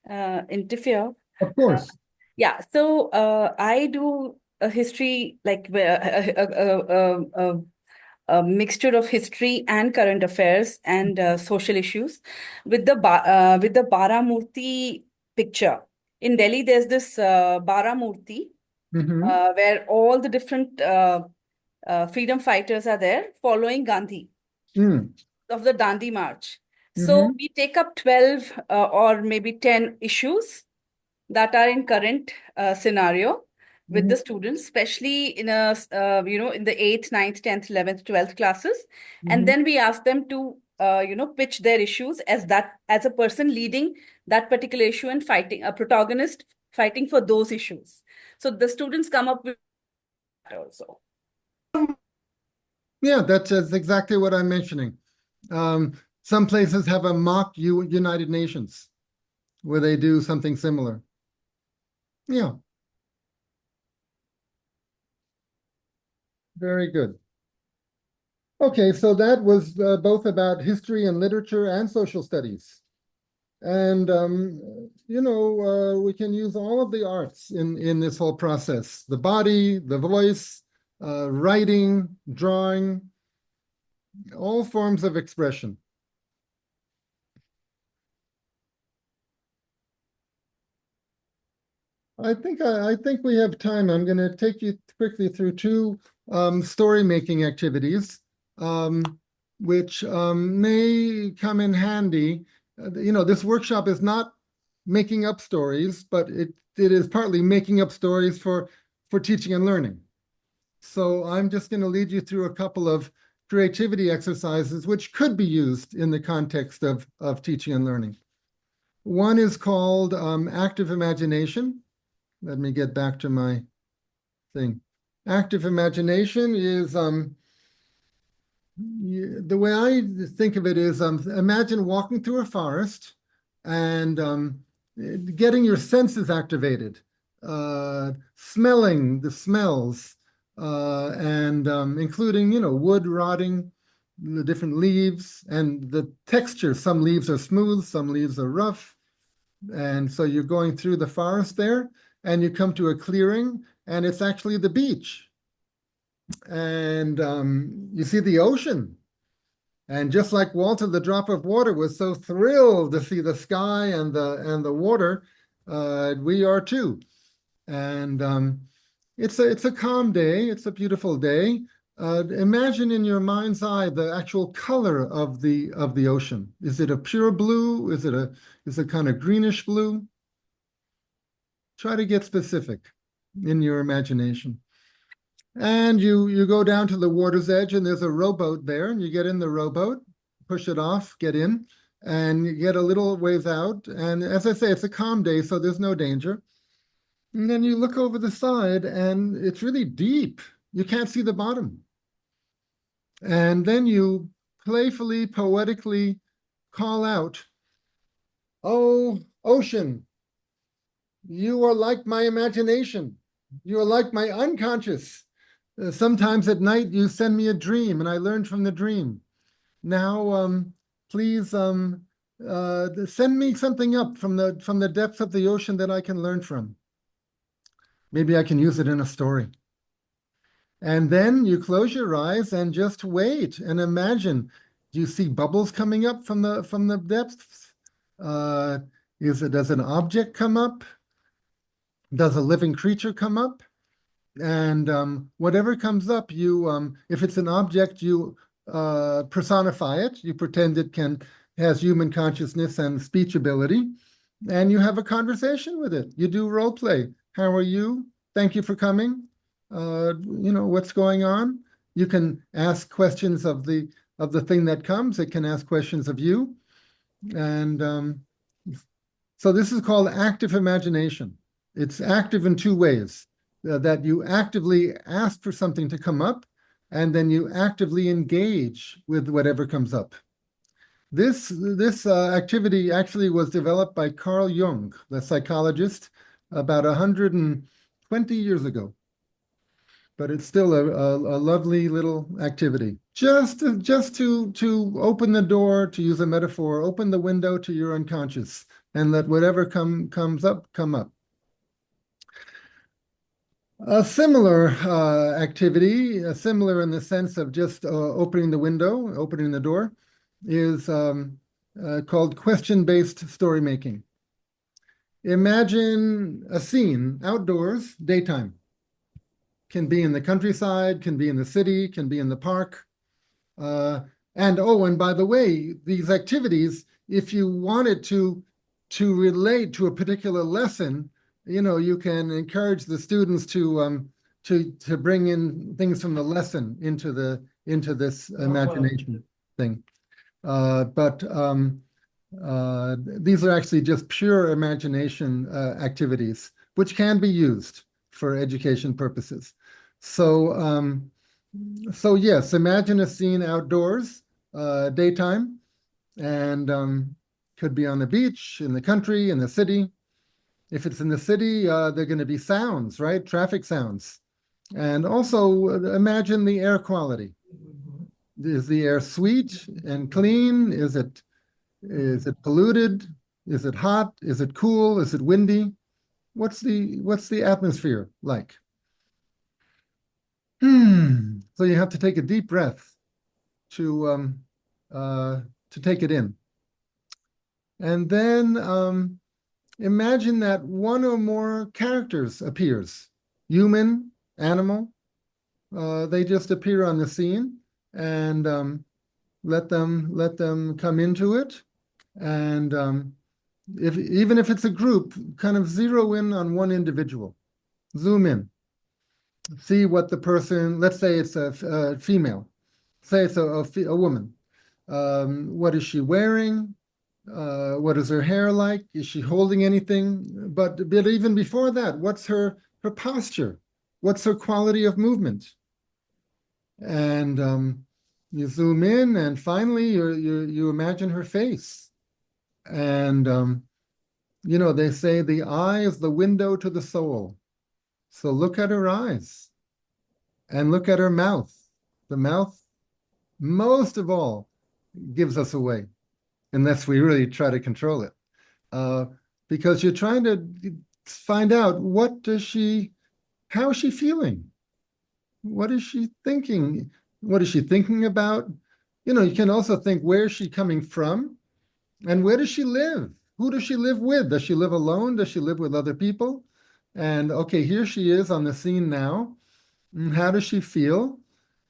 H: interfere.
A: Of course.
H: Yeah, so I do a history, like a mixture of history and current affairs and social issues with the Baramurti picture. In Delhi, there's this Baramurti where all the different freedom fighters are there following Gandhi of the Dandi March. So we take up 12 or maybe 10 issues that are in current scenario with the students, especially in a in the 8th, 9th, 10th, 11th, 12th classes, and then we ask them to pitch their issues as a person leading that particular issue and fighting, a protagonist fighting for those issues. So the students come up with that also.
A: Yeah, that's exactly what I'm mentioning. Some places have a mock United Nations where they do something similar. Yeah. Very good. Okay, so that was both about history and literature and social studies. And, we can use all of the arts in this whole process, the body, the voice, writing, drawing, all forms of expression. I think we have time. I'm going to take you quickly through two story making activities, which may come in handy. This workshop is not making up stories, but it is partly making up stories for teaching and learning. So I'm just going to lead you through a couple of creativity exercises which could be used in the context of teaching and learning. One is called active imagination. Let me get back to my thing. Active imagination is, the way I think of it is, imagine walking through a forest and getting your senses activated, smelling the smells, and including, wood rotting, the different leaves, and the texture. Some leaves are smooth, some leaves are rough. And so you're going through the forest there, and you come to a clearing, and it's actually the beach. And you see the ocean. And just like Walter, the drop of water, was so thrilled to see the sky and the water, we are too. And it's a calm day. It's a beautiful day. Imagine in your mind's eye the actual color of the ocean. Is it a pure blue? Is it kind of greenish blue? Try to get specific in your imagination. And you go down to the water's edge, and there's a rowboat there, and you get in the rowboat, push it off, get in, and you get a little ways out. And as I say, it's a calm day, so there's no danger. And then you look over the side, and it's really deep. You can't see the bottom. And then you playfully, poetically call out, "Oh, ocean, you are like my imagination. You are like my unconscious. Sometimes at night you send me a dream and I learn from the dream. Now, please send me something up from the depths of the ocean that I can learn from. Maybe I can use it in a story. And then you close your eyes and just wait and imagine. Do you see bubbles coming up from the depths? Does an object come up? Does a living creature come up? And whatever comes up, if it's an object, you personify it. You pretend it has human consciousness and speech ability, and you have a conversation with it. You do role play. How are you? Thank you for coming. What's going on? You can ask questions of the thing that comes. It can ask questions of you, and so this is called active imagination. It's active in two ways. That you actively ask for something to come up, and then you actively engage with whatever comes up. This activity actually was developed by Carl Jung, the psychologist, about 120 years ago. But it's still a lovely little activity. Just to open the door, to use a metaphor, open the window to your unconscious and let whatever comes up, come up. A similar activity, similar in the sense of just opening the window, opening the door, is called question-based story making. Imagine a scene outdoors, daytime. Can be in the countryside, can be in the city, can be in the park. And by the way, these activities, if you wanted to relate to a particular lesson, you can encourage the students to bring in things from the lesson into this imagination thing. But these are actually just pure imagination activities, which can be used for education purposes. So yes, imagine a scene outdoors, daytime, and could be on the beach, in the country, in the city. If it's in the city, there are going to be sounds, right? Traffic sounds. And also imagine the air quality. Is the air sweet and clean? Is it polluted? Is it hot? Is it cool? Is it windy? What's the atmosphere like? So you have to take a deep breath to take it in. And then imagine that one or more characters appears, human, animal. They just appear on the scene, and let them come into it. And even if it's a group, kind of zero in on one individual, zoom in, see what the person. Let's say it's a female. Say it's a woman. What is she wearing? What is her hair like? Is she holding anything? But even before that, what's her posture? What's her quality of movement? And you zoom in, and finally you imagine her face. And they say the eye is the window to the soul. So look at her eyes, and look at her mouth. The mouth, most of all, gives us away, unless we really try to control it. Because you're trying to find out how is she feeling? What is she thinking? What is she thinking about? You can also think, where is she coming from? And where does she live? Who does she live with? Does she live alone? Does she live with other people? And okay, here she is on the scene now. How does she feel?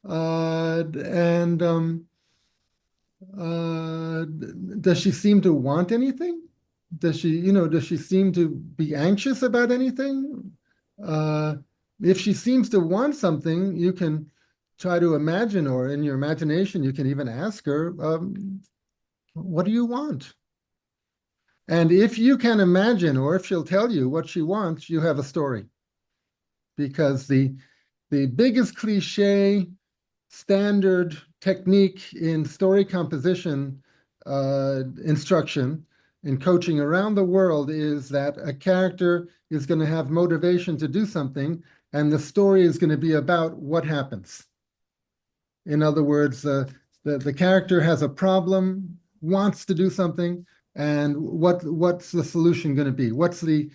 A: Does she seem to want anything? Does she seem to be anxious about anything? If she seems to want something, you can try to imagine, or in your imagination, you can even ask her, what do you want? And if you can imagine, or if she'll tell you what she wants, you have a story. Because the biggest cliche standard technique in story composition instruction in coaching around the world is that a character is going to have motivation to do something, and the story is going to be about what happens. In other words, the character has a problem, wants to do something, and what's the solution going to be? What's the,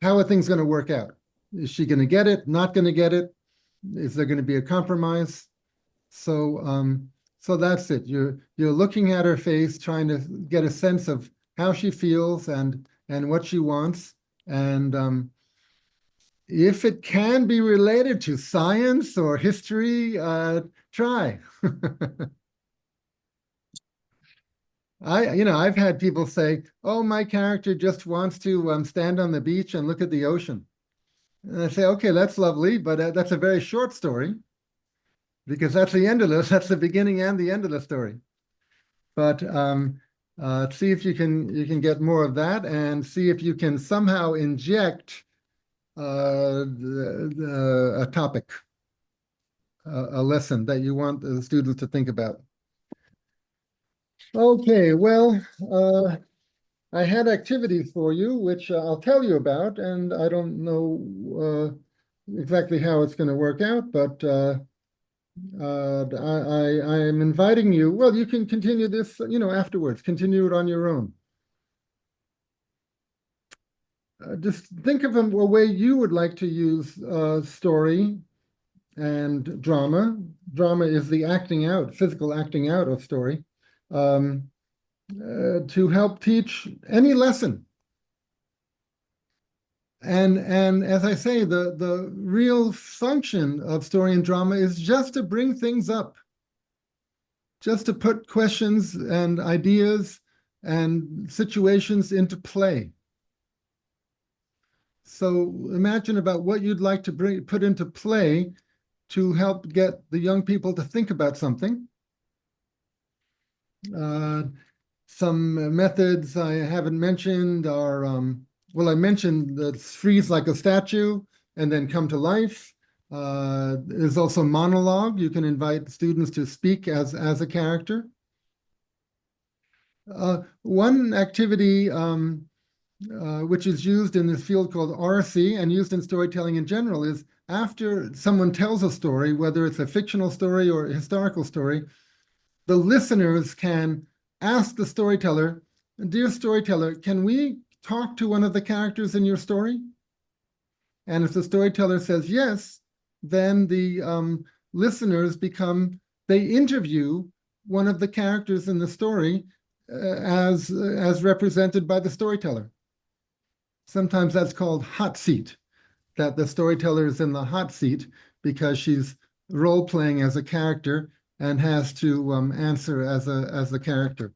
A: how are things going to work out? Is she going to get it? Not going to get it? Is there going to be a compromise? So that's it. You're looking at her face, trying to get a sense of how she feels and what she wants. And if it can be related to science or history, try. I've had people say, "Oh, my character just wants to stand on the beach and look at the ocean." And I say, "Okay, that's lovely, but that's a very short story, because that's the end of this. That's the beginning and the end of the story." But see if you can get more of that, and see if you can somehow inject a topic, a lesson that you want the students to think about. Okay, well, I had activities for you, which I'll tell you about, and I don't know exactly how it's going to work out, but I am inviting you. Well, you can continue this, afterwards. Continue it on your own. Just think of a way you would like to use story and drama. Drama is the acting out, physical acting out of story, to help teach any lesson. And as I say, the real function of story and drama is just to bring things up, just to put questions and ideas and situations into play. So imagine about what you'd like to put into play to help get the young people to think about something. Some methods I haven't mentioned are, well, I mentioned the freeze like a statue and then come to life. There's also monologue. You can invite students to speak as a character. One activity which is used in this field called Oracy and used in storytelling in general is after someone tells a story, whether it's a fictional story or a historical story, the listeners can ask the storyteller, "Dear storyteller, can we talk to one of the characters in your story?" And if the storyteller says yes, then the listeners they interview one of the characters in the story as represented by the storyteller. Sometimes that's called hot seat, that the storyteller is in the hot seat because she's role-playing as a character and has to answer as the character.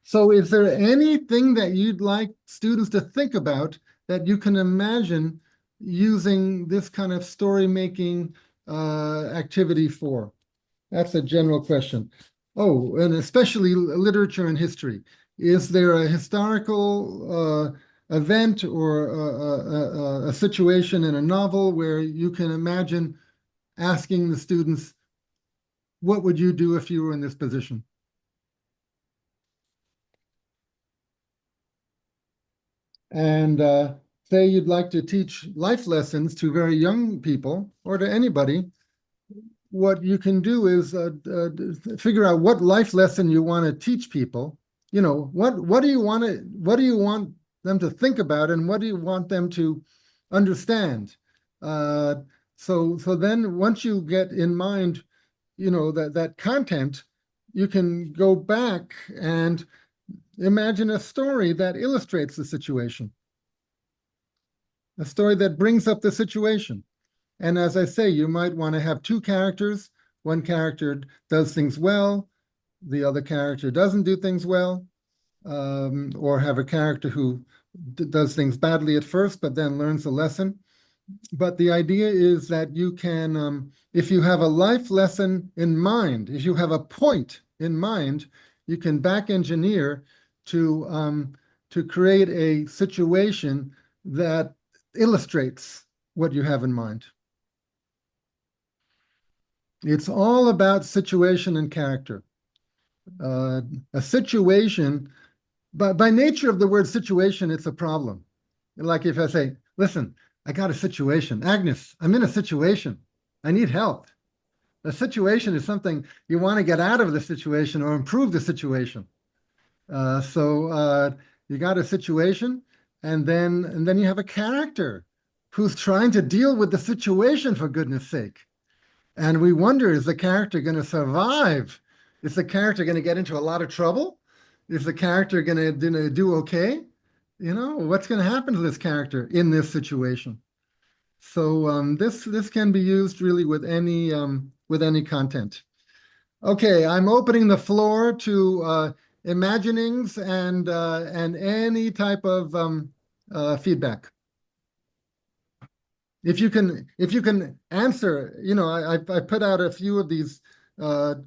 A: So is there anything that you'd like students to think about that you can imagine using this kind of story-making activity for? That's a general question. Oh, and especially literature and history. Is there a historical event or a situation in a novel where you can imagine asking the students, what would you do if you were in this position? And say you'd like to teach life lessons to very young people or to anybody, what you can do is figure out what life lesson you want to teach people. What do you want them to think about, and what do you want them to understand? So then once you get in mind, that content, you can go back and imagine a story that illustrates the situation, a story that brings up the situation. And as I say, you might want to have two characters. One character does things well, the other character doesn't do things well, or have a character who does things badly at first, but then learns a lesson. But the idea is that you can, if you have a life lesson in mind, if you have a point in mind, you can back engineer to create a situation that illustrates what you have in mind. It's all about situation and character. A situation, by nature of the word situation, it's a problem. Like if I say, listen, I got a situation. Agnes, I'm in a situation. I need help. A situation is something you want to get out of the situation or improve the situation. So you got a situation, and then you have a character who's trying to deal with the situation, for goodness sake. And we wonder, is the character going to survive? Is the character going to get into a lot of trouble? Is the character going to do okay? You know, what's going to happen to this character in this situation? So this can be used really with any content. Okay, I'm opening the floor to imaginings and any type of feedback. If you can answer, you know, I put out a few of these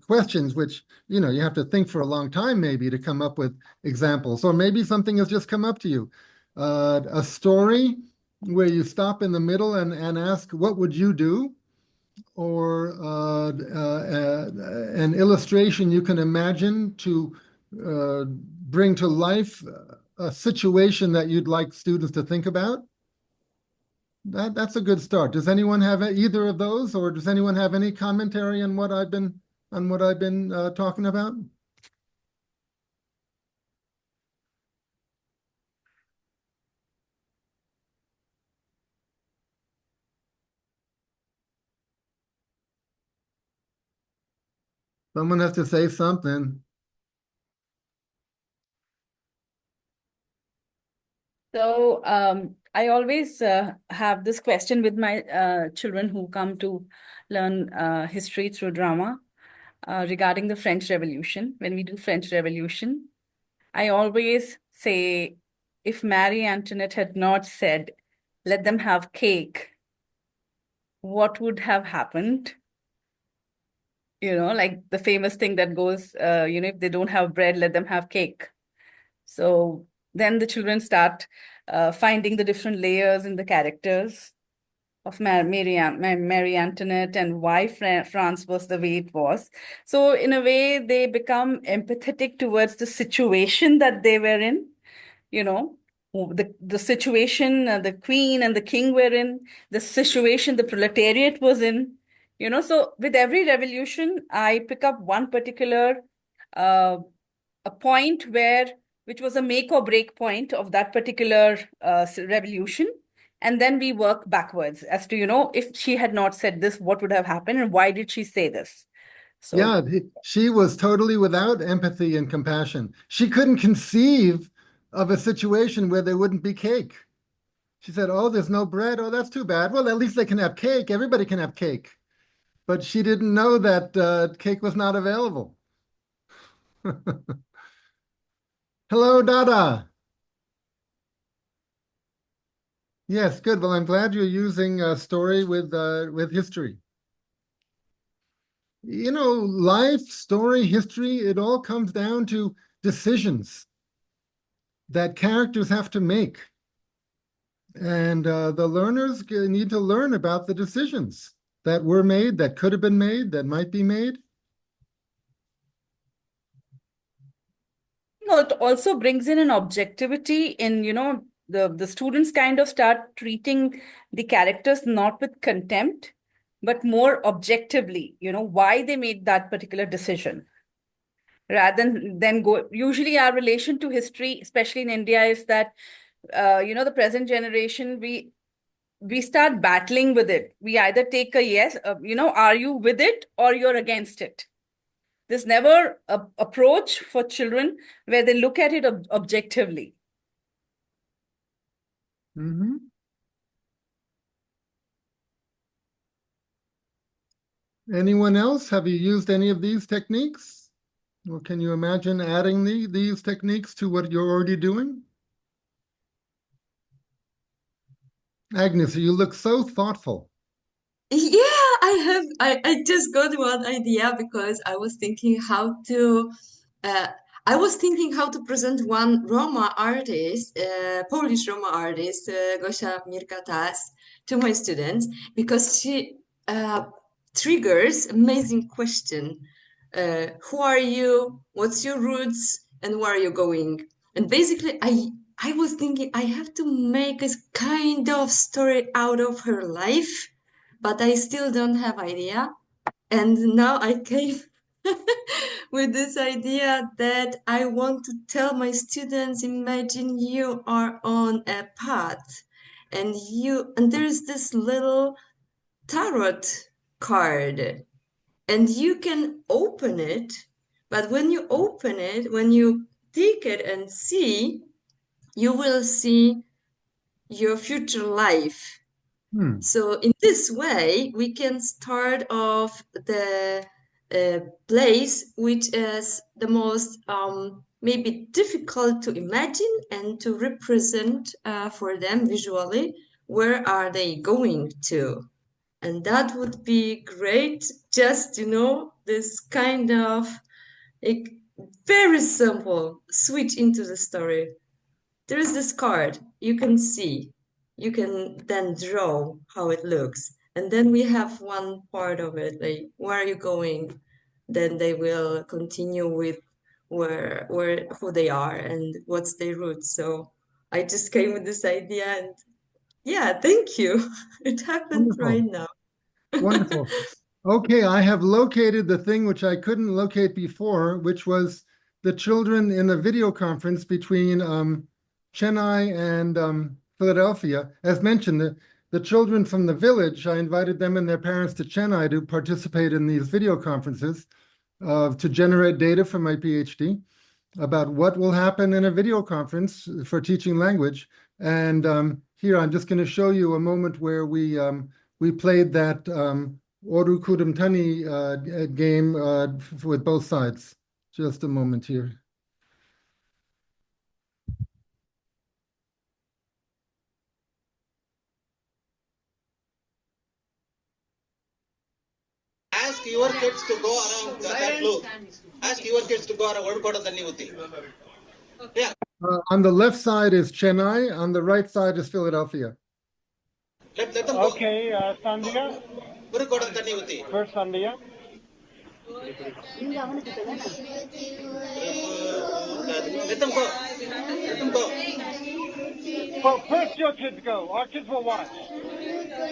A: questions, which, you know, you have to think for a long time maybe to come up with examples, or maybe something has just come up to you. A story where you stop in the middle and ask, what would you do? Or an illustration you can imagine to bring to life a situation that you'd like students to think about. That's a good start. Does anyone have either of those, or does anyone have any commentary on what I've been talking about? Someone has to say something.
H: So I always have this question with my children who come to learn history through drama regarding the French Revolution. When we do French Revolution, I always say, if Marie Antoinette had not said, let them have cake, what would have happened? You know, like the famous thing that goes, you know, if they don't have bread, let them have cake. So then the children start finding the different layers in the characters of Marie Antoinette and why France was the way it was. So in a way, they become empathetic towards the situation that they were in, you know, the situation the queen and the king were in, the situation the proletariat was in, you know. So with every revolution, I pick up one particular uh, a point which was a make or break point of that particular revolution, and then we work backwards as to, you know, if she had not said this, what would have happened and why did she say this. So
A: Yeah, she was totally without empathy and compassion. She couldn't conceive of a situation where there wouldn't be cake. She said, oh, there's no bread. Oh, that's too bad. Well, at least they can have cake. Everybody can have cake. But she didn't know that cake was not available. Hello, Dada. Yes, good. Well, I'm glad you're using a story with history. You know, life, story, history, it all comes down to decisions that characters have to make. And the learners need to learn about the decisions that were made, that could have been made, that might be made.
H: you know, it also brings in an objectivity in, you know, the students kind of start treating the characters not with contempt but more objectively, you know, why they made that particular decision, rather than go. Usually our relation to history, especially in India, is that you know, the present generation, we start battling with it. We either take a yes, you know, are you with it or you're against it. There's never a approach for children where they look at it objectively.
A: Mhm. Anyone else? Have you used any of these techniques? Or can you imagine adding these techniques to what you're already doing? Agnes, you look so thoughtful.
E: Yeah, I just got one idea because I was thinking how to present one Roma artist, Polish Roma artist, Gosia Mirkatas, to my students because she triggers amazing question. Who are you? What's your roots? And where are you going? And basically, I was thinking I have to make a kind of story out of her life, but I still don't have idea. And now I came with this idea that I want to tell my students, imagine you are on a path and there's this little tarot card and you can open it, but when you open it, when you take it and see, you will see your future life.
A: Hmm.
E: So in this way, we can start off the place which is the most maybe difficult to imagine and to represent for them visually. Where are they going to? And that would be great. Just, this kind of like, very simple switch into the story. There is this card you can see. You can then draw how it looks. And then we have one part of it, like where are you going? Then they will continue with who they are and what's their roots. So I just came with this idea and yeah, thank you. It happened right
A: Wonderful.
E: now.
A: Wonderful. Okay, I have located the thing which I couldn't locate before, which was the children in a video conference between Chennai and Philadelphia. As mentioned, the children from the village, I invited them and their parents to Chennai to participate in these video conferences to generate data for my PhD about what will happen in a video conference for teaching language. And here I'm just going to show you a moment where we played that Oru Kudumtani game with both sides. Just a moment here.
I: Ask your kids to go around that loop. Ask your kids to go around Oru Kudumtani Uti. Yeah.
A: On the left side is Chennai. On the right side is Philadelphia.
I: Let them go.
J: Okay, Sandhya.
I: Oru Kudumtani Uti.
J: First Sandhya.
I: Let them go. Let them go.
J: Well, first your kids go. Our kids will watch.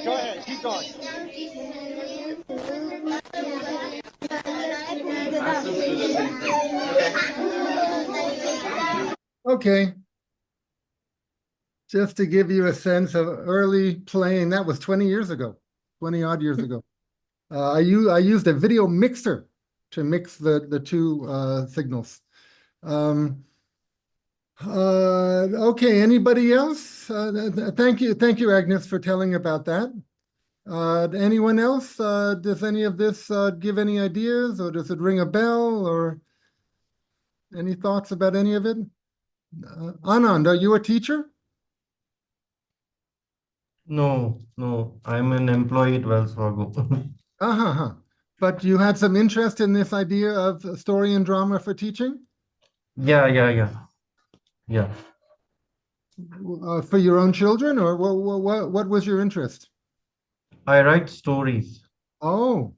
J: Go ahead, keep going.
A: Okay. Just to give you a sense of early playing, that was 20 years ago, 20 odd years ago. I used a video mixer to mix the two signals. Okay, anybody else? Thank you, Agnes, for telling about that. Anyone else? Does any of this give any ideas, or does it ring a bell, or any thoughts about any of it? Anand, are you a teacher?
K: No, I'm an employee at Wells Fargo.
A: But you had some interest in this idea of story and drama for teaching?
K: Yeah.
A: For your own children, or what was your interest?
K: I write stories.
A: Oh.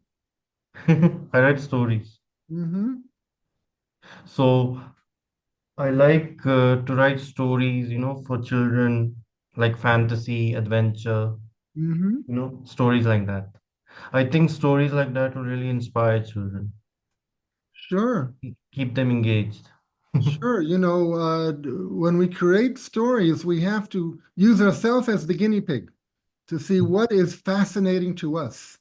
K: I write stories.
A: Mm-hmm.
K: So I like to write stories, for children, like fantasy, adventure,
A: Mm-hmm.
K: Stories like that. I think stories like that will really inspire children.
A: Sure.
K: Keep them engaged.
A: Sure. When we create stories, we have to use ourselves as the guinea pig to see what is fascinating to us,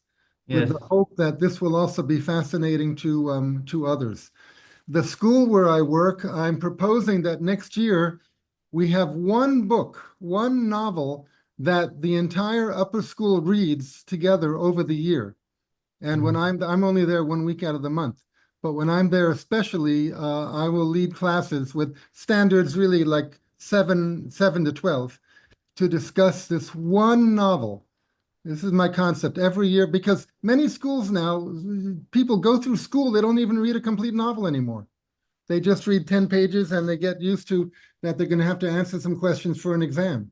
A: with
K: Yes.
A: the hope that this will also be fascinating to others. The school where I work, I'm proposing that next year we have one book, one novel that the entire upper school reads together over the year. And when I'm only there 1 week out of the month, but when I'm there especially, I will lead classes with standards really like 7 to 12 to discuss this one novel. This is my concept every year, because many schools now, people go through school, they don't even read a complete novel anymore. They just read 10 pages and they get used to that they're going to have to answer some questions for an exam.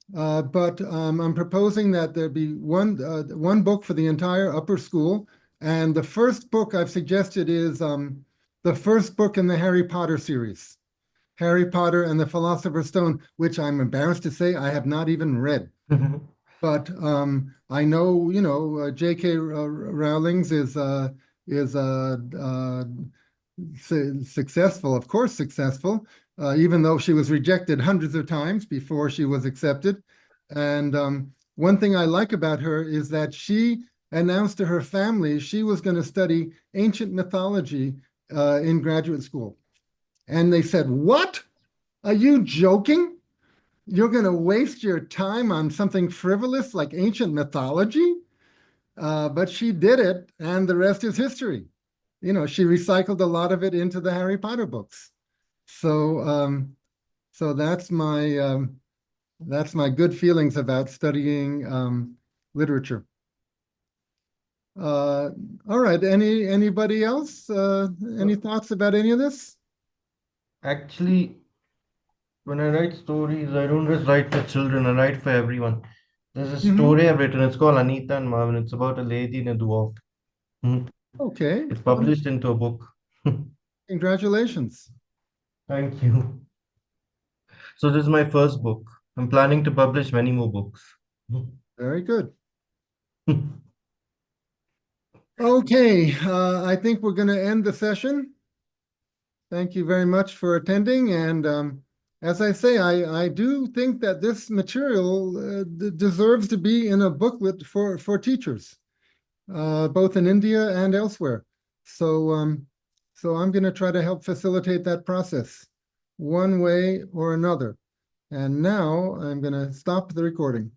A: But I'm proposing that there be one book for the entire upper school. And the first book I've suggested is the first book in the Harry Potter series. Harry Potter and the Philosopher's Stone, which I'm embarrassed to say I have not even read. But I know, J.K. Rowling's is successful, of course, successful, even though she was rejected hundreds of times before she was accepted. And one thing I like about her is that she announced to her family she was going to study ancient mythology in graduate school. And they said, "What? Are you joking? You're going to waste your time on something frivolous like ancient mythology?" But she did it, and the rest is history. She recycled a lot of it into the Harry Potter books. So, so that's my good feelings about studying literature. All right. Anybody else? Any thoughts about any of this?
K: Actually, when I write stories, I don't just write for children, I write for everyone. There's a story I've written, it's called Anita and Marvin. It's about a lady and a dwarf.
A: Okay.
K: It's published into a book.
A: Congratulations.
K: Thank you. So this is my first book. I'm planning to publish many more books.
A: Very good. Okay, I think we're going to end the session. Thank you very much for attending. And as I say, I do think that this material deserves to be in a booklet for teachers, both in India and elsewhere. So, so I'm going to try to help facilitate that process one way or another. And now I'm going to stop the recording.